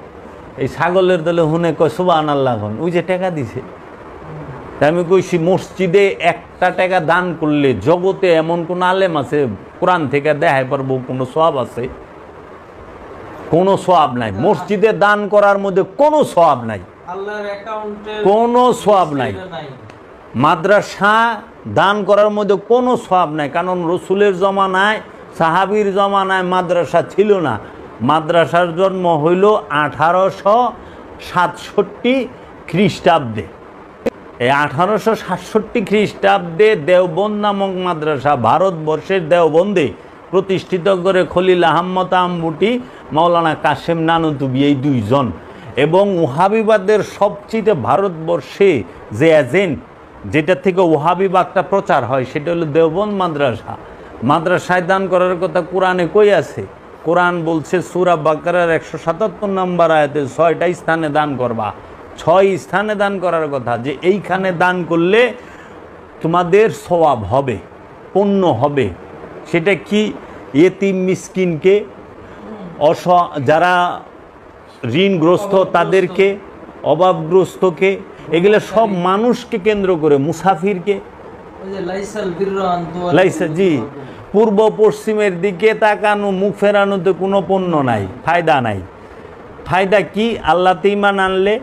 এই ছাগলের দলে হুনে কয় সুবহানাল্লাহ, ওই যে টাকা দিছে। তাই আমি কইছি মসজিদে 1 টাকা দান করলে জগতে এমন কোন আলেম আছে কোরআন থেকে দেখায় পারবো কোনো সওয়াব আছে? কোনো সওয়াব নাই। মসজিদে দান করার মধ্যে কোনো সওয়াব নাই, আল্লাহর অ্যাকাউন্টে কোনো সওয়াব নাই। মাদ্রাসা দান করার মধ্যে কোনো সওয়াব নাই, কারণ রসুলের জমানায়, সাহাবীর জমানায় মাদ্রাসা ছিল না। মাদ্রাসার জন্ম হইল 1867 খ্রিস্টাব্দে। এই 1867 খ্রিস্টাব্দে দেওবন্দ নামক মাদ্রাসা ভারতবর্ষের দেওবন্দে প্রতিষ্ঠিত করে খলিল আহমদ আম্বুটি, মাওলানা কাশেম নানুতুবি, এই দুইজন। এবং ওহাবিবাদের সবচেয়ে ভারতবর্ষে যে এজেন্ট, যেটা থেকে ওহাবিবাদটা প্রচার হয়, সেটা হলো দেওবন্দ মাদ্রাসা। মাদ্রাসায় দান করার কথা কোরআনে কই আছে? কোরআন বলছে সূরা বাকারার 177 নম্বর আয়াতে 6টা স্থানে দান করবা, 6 স্থানে দান করার কথা, যে এইখানে দান করলে তোমাদের সওয়াব হবে, পুণ্য হবে। সেটা কি? ইয়েতিম মিসকিনকে, যারা ঋণগ্রস্ত তাদেরকে, অভাবগ্রস্তকে, এগুলো সব মানুষকে কেন্দ্র করে, মুসাফিরকে। লাইসা জি, পূর্ব পশ্চিমের দিকে তাকানো, মুখ ফেরানোতে কোনো পণ্য নাই, ফায়দা নাই। ফায়দা কি? আল্লাহতে ঈমান আনলে,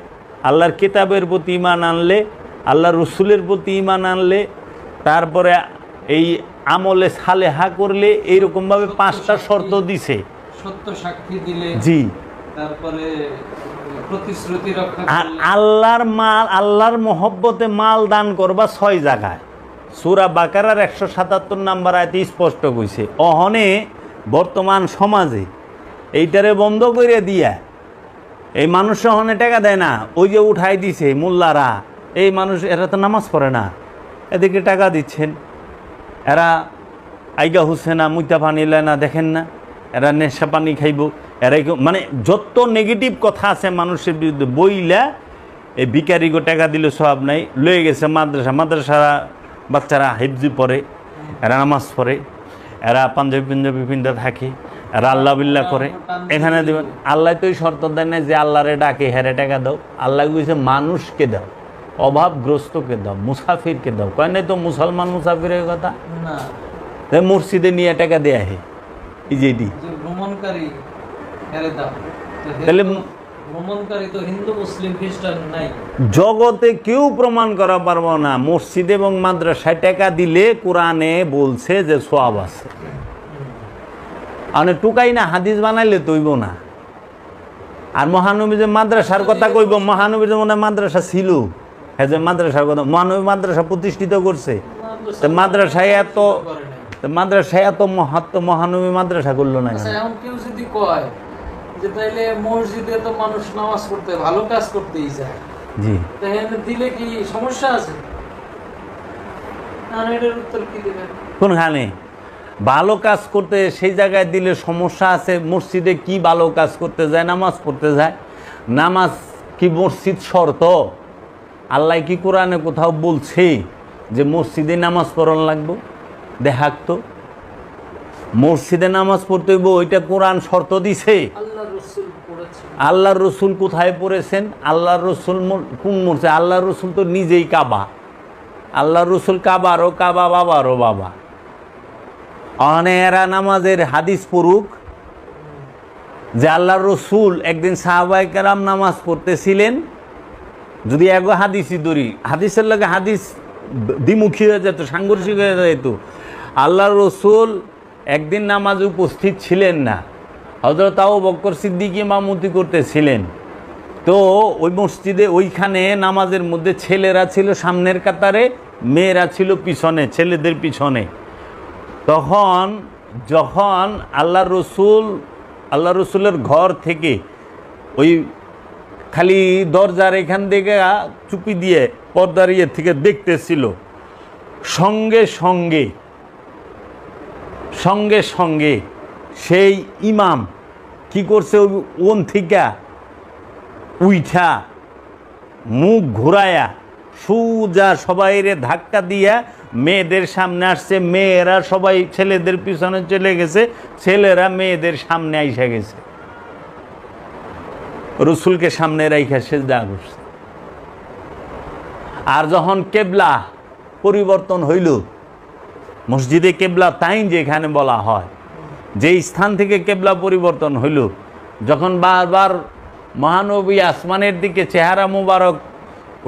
আল্লাহর কিতাবের প্রতি ঈমান আনলে, আল্লাহর রসুলের প্রতি ঈমান আনলে, তারপরে এই আমলে সালেহা করলে, এইরকমভাবে 5টা শর্ত দিছে। সত্য সাক্ষী দিলে, জি, তারপরে প্রতিশ্রুতি রক্ষা আর করলে, আল্লাহর মাল, আল্লাহর মহব্বতে মাল দান করবা 6 জায়গায়। সূরা বাকারার 177 নম্বর আয়াতে স্পষ্ট কইছে। অহনে বর্তমান সমাজে এইটারে বন্ধ করে দিয়া এই মানুষ অহনে টাকা দেয় না, ওই যে উঠাই দিছে মোল্লারা, এই মানুষ, এরা তো নামাজ পড়ে না, এদিকে টাকা দিচ্ছেন। এরা আইগা হুসেনা মুইতা পানি লয় না, দেখেন না, এরা নেশা পানি খাইব, এরাই মানে যত নেগেটিভ কথা আছে মানুষের বিরুদ্ধে বইলা, এই ভিখারিগো টাকা দিলে সওয়াব নাই, লয়ে গেছে মাদ্রাসা বাচ্চারা হিফজি পড়ে, এরা নামাজ পড়ে, এরা পাঞ্জাবি পিন্দা থাকে, এরা আল্লাহ বিল্লাহ করে। এখানে দেবেন আল্লাহ তো শর্ত দেয় না যে আল্লাহরে ডাকে হেরে টাকা দাও। আল্লাহ কইছে মানুষকে দাও, অভাবগ্রস্তকে দাও, মুসাফিরকে দাও। কয় নাই তো মুসলমান মুসাফিরের কথা না, তাই মসজিদে নিয়ে টাকা দেয়া হে, এই যে ভ্রমণকারী হেরে দাও। তাহলে ভ্রমণকারী তো হিন্দু, মুসলিম, খ্রিস্টান নাই। জগতে কেউ প্রমাণ করা পারবো না মসজিদ এবং মাদ্রাসায় টাকা দিলে কোরআনে বলছে যে সওয়াব আছে। মানে টুকাই না হাদিস বানাইলে তৈব না। আর মহানবী যে মাদ্রাসার কথা কইব, মহানবীর যে মনে হয় মাদ্রাসা ছিল, হ্যাঁ, যে মাদ্রাসার কথা, মহানবী মাদ্রাসা প্রতিষ্ঠিত করছে। মাদ্রাসায় এত মহাত্ম, মহানবী মাদ্রাসা করলো না। আচ্ছা, এখন কেউ যদি কয় যে তাইলে মসজিদে তো মানুষ নামাজ পড়তে, ভালো কাজ করতেই যায়, জি, তাহলে দিলে কি সমস্যা আছে? না, এটার উত্তর কি দিবেন? কোনখানে ভালো কাজ করতে সেই জায়গায় দিলে সমস্যা আছে? মসজিদে কি ভালো কাজ করতে যায়? নামাজ পড়তে যায়। নামাজ কি মসজিদ শর্ত? আল্লাহ কি কোরআনে কোথাও বলছে যে মসজিদে নামাজ পড়ন লাগবো? দেখাক তো, মসজিদে নামাজ পড়তে হইব, ওইটা কোরআন শর্ত দিছে? আল্লাহর রসুল কোথায় পড়েছেন? আল্লাহর রসুল কোন মসজিদ? আল্লাহর রসুল তো নিজেই কাবা। আল্লাহর রসুল কাবারও কাবা, বাবারও বাবা। এরা নামাজের হাদিস পড়ুক যে আল্লাহর রসুল একদিন সাহাবায়ে কেরাম নামাজ পড়তেছিলেন। যদি এগো হাদিসই ধরি, হাদিসের লগে হাদিস দ্বিমুখী হয়ে যেত, সাংঘর্ষিক হয়ে যেত। আল্লাহর রসুল একদিন নামাজে উপস্থিত ছিলেন না, হযরত আবু বকর সিদ্দিক ইমামতি করতেছিলেন। তো ওই মসজিদে ওইখানে নামাজের মধ্যে ছেলেরা ছিল সামনের কাতারে, মেয়েরা ছিল পিছনে, ছেলেদের পিছনে। তখন যখন আল্লাহ রসুলের ঘর থেকে ওই খালি দরজার এখান থেকে চুপি দিয়ে পর্দার ইয়ে থেকে দেখতেছিল, সঙ্গে সঙ্গে সেই ইমাম কি করছে, ওন থেকে উইঠা মুখ ঘুরায়া সোজা সবাইরে ধাক্কা দিয়া মেয়েদের সামনে আসছে। মেয়েরা সবাই ছেলেদের পিছনে চলে গেছে, ছেলেরা মেয়েদের সামনে আইসা গেছে, রসুলকে সামনে রাইখা সেজদা করছে। আর যখন কেবলা পরিবর্তন হইল, মসজিদে কেবলা তাইন যেখানে বলা হয়, যে স্থান থেকে কেবলা পরিবর্তন হইল, যখন বারবার মহানবী আসমানের দিকে চেহারা মুবারক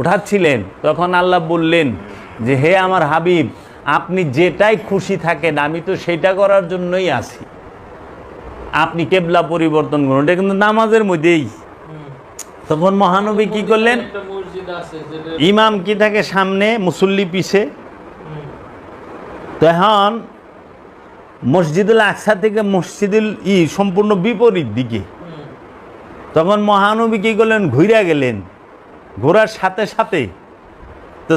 উঠাচ্ছিলেন, তখন আল্লাহ বললেন যে হে আমার হাবিব, আপনি যেটাই খুশি থাকেন আমি তো সেটা করার জন্যই আছি, আপনি কেবলা পরিবর্তন করুন। এটা কিন্তু নামাজের মধ্যেই। তখন মহানবী কি করলেন, ইমাম কি থাকে সামনে, মুসল্লি পিছে। তখন মসজিদুল আকসা থেকে মসজিদুল সম্পূর্ণ বিপরীত দিকে। তখন মহানবী কি করলেন, ঘুরে গেলেন, ঘোরার সাথে সাথে তো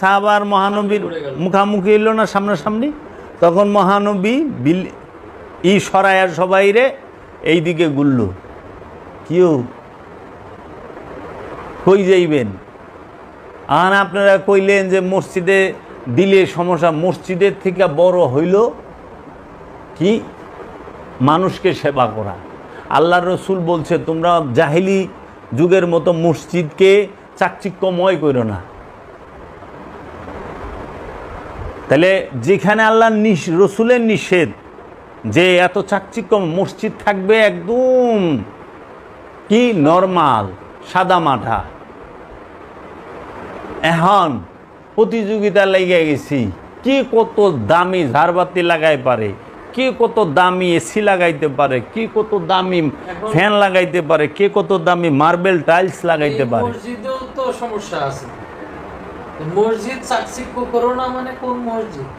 সাহাবার মহানবীর মুখামুখি এলো না সামনাসামনি। তখন মহানবী সরায়ার সবাইরে এই দিকে গুলল, কেউ কই যাইবেন? আর আপনারা কইলেন যে মসজিদে দিলে সমস্যা, মসজিদের থেকে বড় হইল কি মানুষকে সেবা করা। আল্লাহ রসুল বলছে তোমরা জাহিলি যুগের মতো মসজিদকে চাকচিক্যময় করো না। তাহলে যেখানে আল্লাহ রসুলের নিষেধ যে এত চাকচিক্য, মসজিদ থাকবে একদম কি নরমাল সাদা মাঠা। এখন প্রতিযোগিতা লেগে গেছি, কে কত দামি ঝাড়বাতি লাগাই পারে, কে কত দামি এসি লাগাইতে পারে, কে কত দামি ফ্যান লাগাইতে পারে, কে কত দামি মার্বেল টাইলস লাগাইতে পারে। মসজিদেও তো সমস্যা আছে। মসজিদ চাকচিক্য করো না মানে কোন মসজিদ?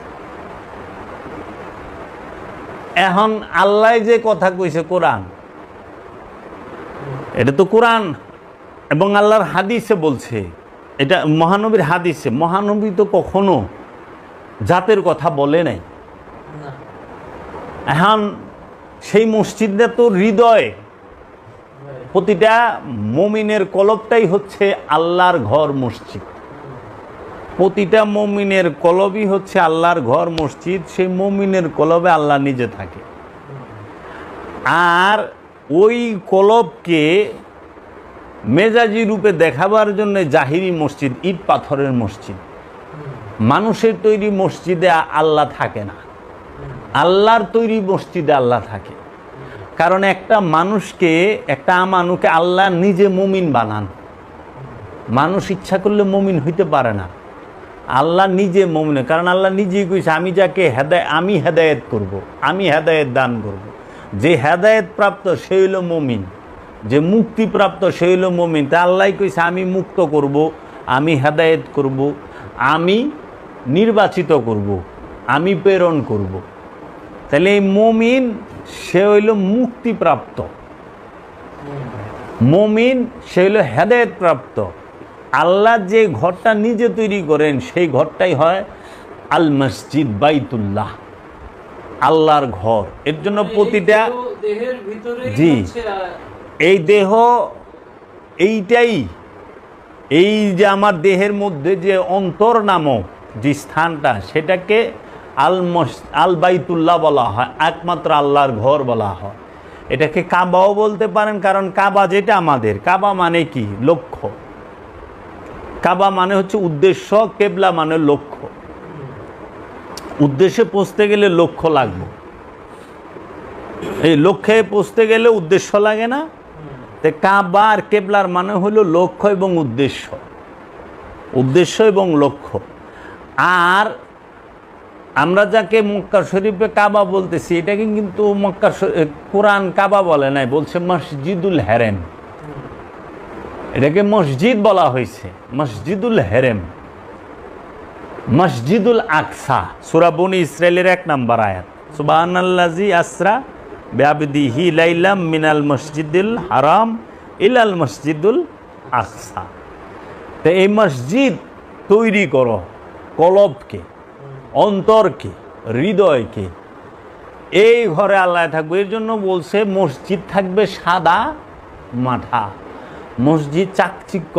এখন আল্লাহ যে কথা কইছে কোরআন, এটা তো কোরআন এবং আল্লাহর হাদিসে বলছে, এটা মহানবীর হাদিসে। মহানবী তো কখনো জাতের কথা বলে নাই। এখন সেই মসজিদটা তো হৃদয়, প্রতিটা মুমিনের কলবটাই হচ্ছে আল্লাহর ঘর মসজিদ। প্রতিটা মুমিনের কলবই হচ্ছে আল্লাহর ঘর মসজিদ। সেই মুমিনের কলবে আল্লাহ নিজে থাকে। আর ওই কলবকে মেজাজি রূপে দেখাবার জন্য জাহিরি মসজিদ, ইট পাথরের মসজিদ, মানুষের তৈরি মসজিদে আল্লাহ থাকে না, আল্লাহর তৈরি মসজিদে আল্লাহ থাকে। কারণ একটা মানুষকে, একটা আমানুকে আল্লাহ নিজে মুমিন বানান। মানুষ ইচ্ছা করলে মুমিন হইতে পারে না, আল্লাহ নিজে মুমিন। কারণ আল্লাহ নিজেই কইছে আমি যাকে আমি হেদায়েত করব, আমি হেদায়েত দান করব। যে হেদায়েত প্রাপ্ত সে হইল মুমিন, যে মুক্তিপ্রাপ্ত সে হইল মুমিন। তা আল্লাহ কইছে আমি মুক্ত করব, আমি হেদায়েত করব, আমি নির্বাচিত করব, আমি প্রেরণ করব। তাহলে এই মুমিন সে হইল মুক্তিপ্রাপ্ত, মুমিন সে হইল হেদায়েত প্রাপ্ত। আল্লাহ যে ঘরটা নিজে তৈরি করেন সেই ঘরটাই হয় আল মসজিদ বাইতুল্লাহ, আল্লাহর ঘর। এর জন্য প্রতিটা জি এই দেহ এইটাই, এই যে আমার দেহের মধ্যে যে অন্তর নামক যে স্থানটা, সেটাকে আল বাইতুল্লাহ বলা হয়, একমাত্র আল্লাহর ঘর বলা হয়। এটাকে কাবাও বলতে পারেন, কারণ কাবা যেটা আমাদের, কাবা মানে কি লক্ষ্য, কাবা মানে হচ্ছে উদ্দেশ্য, কেবলা মানে লক্ষ্য। উদ্দেশ্যে পৌঁছতে গেলে লক্ষ্য লাগবে, এই লক্ষ্যে পৌঁছতে গেলে উদ্দেশ্য লাগে না। তো কাবা আর কেবলার মানে হলো লক্ষ্য এবং উদ্দেশ্য, উদ্দেশ্য এবং লক্ষ্য। আর আমরা যাকে মক্কা শরীফে কাবা বলতেছি, এটাকে কিন্তু মক্কা কোরআন কাবা বলে নাই, বলছে মসজিদুল হারাম। এটাকে মসজিদ বলা হয়েছে, মসজিদুল হেরেম, মসজিদুল আকসা। সূরা বনী ইসরাইলের 1 নম্বর আয়াত, সুবহানাল্লাযী আসরা বিআবদিহি লাইলাম মিনাল মসজিদুল হারাম ইলাল মসজিদুল আকসা। তো এই মসজিদ তৈরি করো, কলবকে, অন্তরকে, হৃদয়কে, এই ঘরে আল্লাহ থাকবে। এর জন্য বলছে মসজিদ থাকবে সাদা মাঠা, মসজিদ চাকচিক্য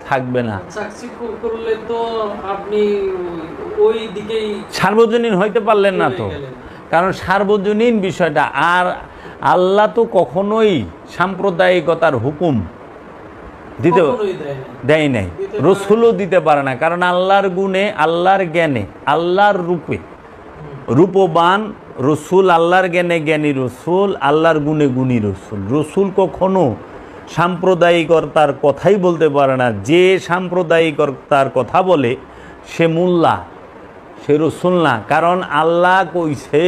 থাকবে না। চাকচিক্য করলে তো আপনি ওই দিকেই সার্বজনীন হইতে পারলেন না তো, কারণ সার্বজনীন বিষয়টা। আর আল্লাহ তো কখনোই সাম্প্রদায়িকতার হুকুম দিতে দেয় নাই, রসুলও দিতে পারে না। কারণ আল্লাহর গুণে, আল্লাহর জ্ঞানে, আল্লাহর রূপে রূপবান রসুল, আল্লাহর জ্ঞানে জ্ঞানী রসুল, আল্লাহর গুণে গুণী রসুল। রসুল কখনো সাম্প্রদায়িকতার কথাই বলতে পারে না। যে সাম্প্রদায়িকতার কথা বলে সে মোল্লা, সে রসুল না। কারণ আল্লাহ কইছে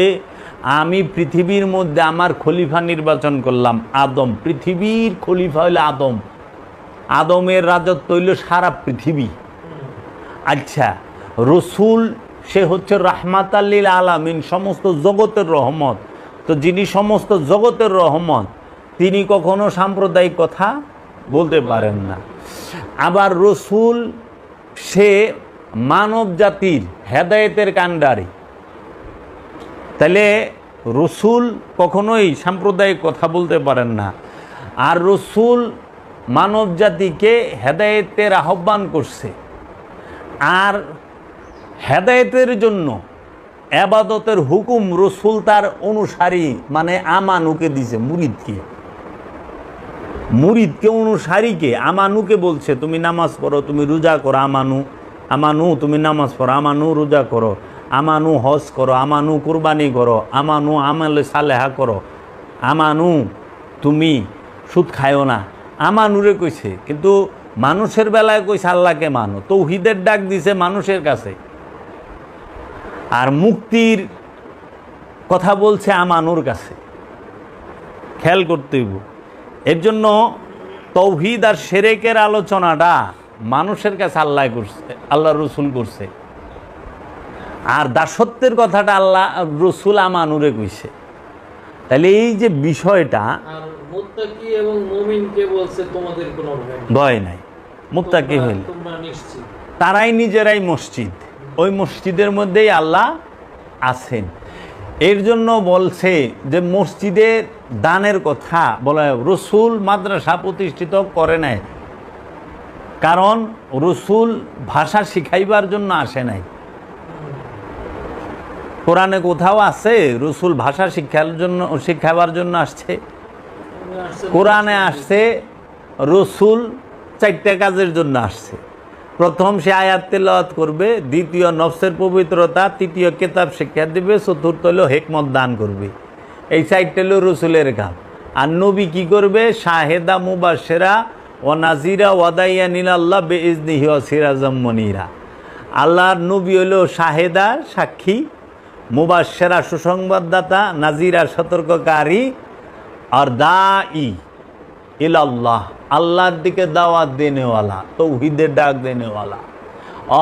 আমি পৃথিবীর মধ্যে আমার খলিফা নির্বাচন করলাম, আদম। পৃথিবীর খলিফা হইল আদম, আদমের রাজত্ব হইল সারা পৃথিবী। আচ্ছা, রসুল সে হচ্ছে রাহমাতাল লিল আলামিন, সমস্ত জগতের রহমত। তো যিনি সমস্ত জগতের রহমত, তিনি কখনো সাম্প্রদায়িক কথা বলতে পারেন না। আবার রসুল সে মানব জাতির হেদায়েতের কাণ্ডারি। তাহলে রসুল কখনোই সাম্প্রদায়িক কথা বলতে পারেন না। আর রসুল মানব জাতিকে হেদায়েতের আহ্বান করছে। আর হেদায়েতের জন্য এবাদতের হুকুম রসুল তার অনুসারী মানে আমানুকে দিছে, মুরিদকে অনুসারীকে আমানুকে বলছে তুমি নামাজ পড়ো, তুমি রোজা করো। আমানু তুমি নামাজ পড়ো, আমানু রোজা করো, আমানু হজ করো, আমানু কুরবানি করো, আমানু আমলে সালেহা করো, আমানু তুমি সুদ খায়ও না। আমানুরে কইছে, কিন্তু মানুষের বেলায় কইছে আল্লাহকে মানো। তৌহিদের ডাক দিছে মানুষের কাছে, আর মুক্তির কথা বলছে আমানুর কাছে। খেয়াল করতে হইব। এর জন্য তৌহিদ আর শিরকের আলোচনাটা মানুষের কাছে আল্লাহ করছে, আল্লাহ রসুল করছে। আর দাসত্বের কথাটা আল্লাহ রসুল আমানুরে কইছে। তাহলে এই যে বিষয়টা, আর মুত্তাকি এবং মুমিনকে বলছে তোমাদের কোনো ভয় নাই। মুত্তাকি হইল তোমরা নিশ্চিত, তারাই নিজেরাই মসজিদ, ওই মসজিদের মধ্যেই আল্লাহ আছেন। এর জন্য বলছে যে মসজিদের দানের কথা বলা হয়। রসুল মাদ্রাসা প্রতিষ্ঠিত করে নাই, কারণ রসুল ভাষা শিখাইবার জন্য আসে নাই। কোরআনে কোথাও আছে রসুল ভাষা শিখাবার জন্য আসছে? কোরআনে আসছে রসুল 4টা কাজের জন্য আসছে। প্রথম সে আয়াত তেলাওয়াত করবে, দ্বিতীয় নফসের পবিত্রতা, তৃতীয় কিতাব শিক্ষা দিবে, চতুর্থ হলো হিকমত দান করবে। এই 4টা হলো রসুলের কাজ। আর নবী কি করবে? শাহেদা মুবাশশিরা ও নাজিরা ওয়াদাইয়া নিলাল্লাহ বিইজনিহি ওয়া সিরাজাম মুনীরা। আল্লাহর নবী হলো শাহেদা সাক্ষী, মুবাশশিরা সুসংবাদদাতা, নাজিরা সতর্ককারী, আর দাঈ ইলাল্লাহ আল্লাহর দিকে দাওয়াত দেনেওয়ালা, তৌহিদের ডাক দেনেওয়ালা।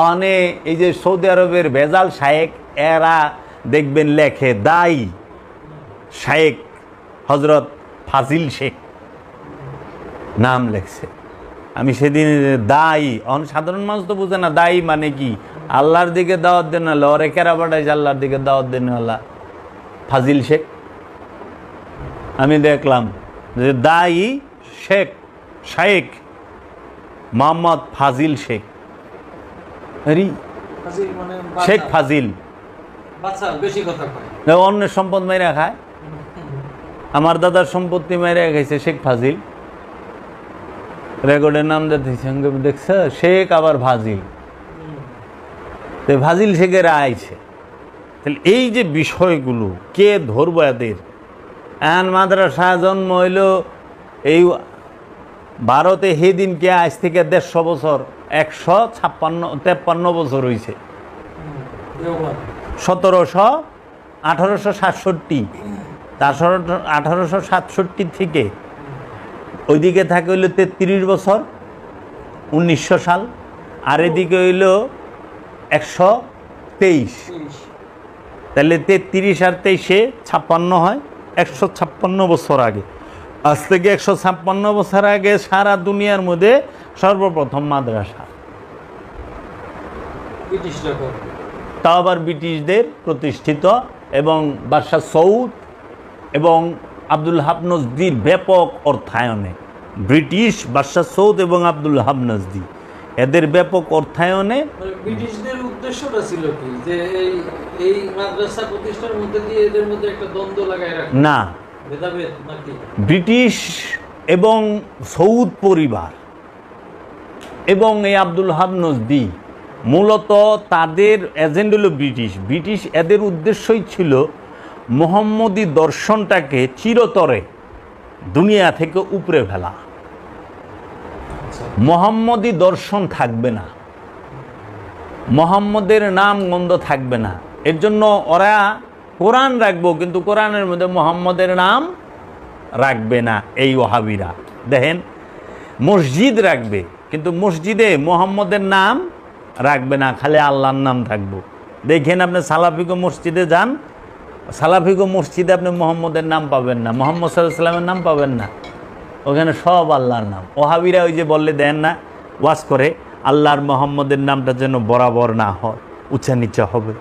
অনে এই যে সৌদি আরবের ভেজাল শায়েক, এরা দেখবেন লেখে দাই শায়েক হজরত ফাজিল শেখ নাম লেখছে। আমি সেদিন দাই, সাধারণ মানুষ তো বুঝে না দাই মানে কি। আল্লাহর দিকে দাওয়াত দেন, ওরে কেরা পাঠাইছে আল্লাহর দিকে দাওয়াত দেনেওয়ালা ফাজিল শেখ। আমি দেখলাম যে দাই শেখ শায়েক মোহাম্মদ ফাজিল শেখ, শেখ ফাজিল অন্যের সম্পদ মেরে খায়। আমার দাদার সম্পত্তি মেরে খাইছে শেখ ফাজিল, রেকর্ডের নাম দেখছ শেখ আবার ফাজিল। ফাজিল শেখের আইছে। তাহলে এই যে বিষয়গুলো কে ধরবো এদের? এন মাদ্রাসা জন্ম হইল এই ভারতে সেদিনকে আজ থেকে 150 বছর, 153 বছর হয়েছে। 1867 1867 থেকে ওইদিকে থাকে হইল 33 বছর, 1900 সাল, আর এদিকে হইল 123। তাহলে 33 আর 23-এ 56 হয়, 156 বছর আগে। আজ থেকে 156 বছর আগে সারা দুনিয়ার মধ্যে সর্বপ্রথম মাদ্রাসা, ব্রিটিশরা করে। তাও আবার ব্রিটিশদের প্রতিষ্ঠিত, এবং বাদশাহ সৌদ এবং আব্দুল হাব নজদির ব্যাপক অর্থায়নে, ব্রিটিশ বাদশাহ সৌদ এবং আব্দুল হাব নজদি এদের ব্যাপক অর্থায়নে। মানে ব্রিটিশদের উদ্দেশ্যটা ছিল কি, যে এই মাদ্রাসা প্রতিষ্ঠার মধ্যে দিয়ে এদের মধ্যে একটা দ্বন্দ্ব লাগায় রাখা, না, ভেদাভেদ নাকি? ব্রিটিশ এবং সৌদ পরিবার এবং এই আব্দুল হাব নজদি মূলত তাদের এজেন্ড হলো ব্রিটিশ। এদের উদ্দেশ্যই ছিল মোহাম্মদী দর্শনটাকে চিরতরে দুনিয়া থেকে উপরে ফেলা। মোহাম্মদী দর্শন থাকবে না, মোহাম্মদের নাম গন্ধ থাকবে না। এর জন্য ওরা কোরআন রাখবো, কিন্তু কোরআনের মধ্যে মোহাম্মদের নাম রাখবে না। এই ওহাবিরা দেখেন, মসজিদ রাখবে, কিন্তু মসজিদে মোহাম্মদের নাম রাখবে না, খালি আল্লাহর নাম থাকবো। দেখেন আপনি সালাফিগো মসজিদে যান, সালাফিগো মসজিদে আপনি মোহাম্মদের নাম পাবেন না, মোহাম্মদ সাল্লাল্লাহু আলাইহি ওয়াসাল্লামের নাম পাবেন না, ওখানে সব আল্লাহর নাম। ওহাবিরা ওই যে বললে দেন না, ওয়াজ করে আল্লাহর মোহাম্মদের নামটা যেন বরাবর না হয়, উঁচা নিচা হবে।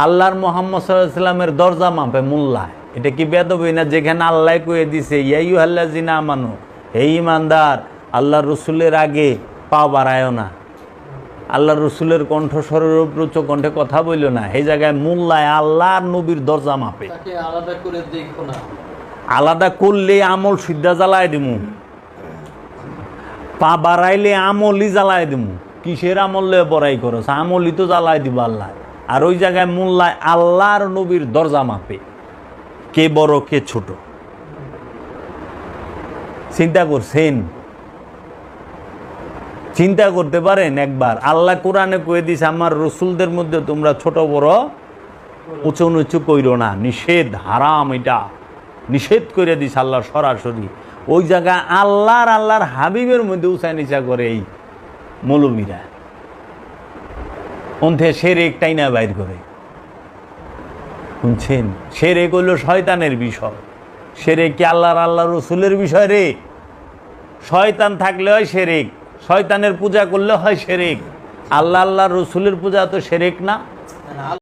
আল্লাহর মোহাম্মদ সাল্লাল্লাহু আলাইহি ওয়াসাল্লামের দরজা মাপে মোল্লায়, এটা কি বেদবি না? যেখানে আল্লাহ কয়ে দিছে ইয়া আইয়ুহাল্লাযিনা আমানু, হে ঈমানদার, আল্লাহর রসুলের আগে পা বাড়ায়ও না, আল্লাহর রসুলের কণ্ঠস্বরের উপর উচ্চ কণ্ঠে কথা বলল না। এই জায়গায় মোল্লায় আল্লাহর নবীর দরজা মাপে। তাকে আলাদা করে দেখো না, আলাদা করলে আমল সিদ্ধা জ্বালায় দিমু, পা বাড়াইলে আমলই জ্বালায় দিমু। কিসের আমল লয়ে বড়াই করছ? আমলই তো জ্বালায় দিব আল্লাহ। আর ওই জায়গায় মোল্লায় আল্লাহর নবীর দরজা মাপে, কে বড় কে ছোট। চিন্তা করছেন? চিন্তা করতে পারেন একবার? আল্লাহ কোরআনে কয়ে দিছে আমার রসুলদের মধ্যে তোমরা ছোট বড় উঁচু নিচু কইরো না, নিষেধ, হারাম, এটা নিষেধ করে দিছে আল্লাহ সরাসরি। ওই জায়গায় আল্লাহর হাবিবের মধ্যে উঁচা নিচা করে এই মৌলবীরা, অন্থে সেরেক টাইনা বাইর করে। শুনছেন? সেরেক হইল শয়তানের বিষয়। সেরেক কি আল্লাহ রসুলের বিষয় রে? শয়তান থাকলে হয় সেরেক, শয়তানের পূজা করলে হয় সেরেক। আল্লাহ রসুলের পূজা তো সেরেক না।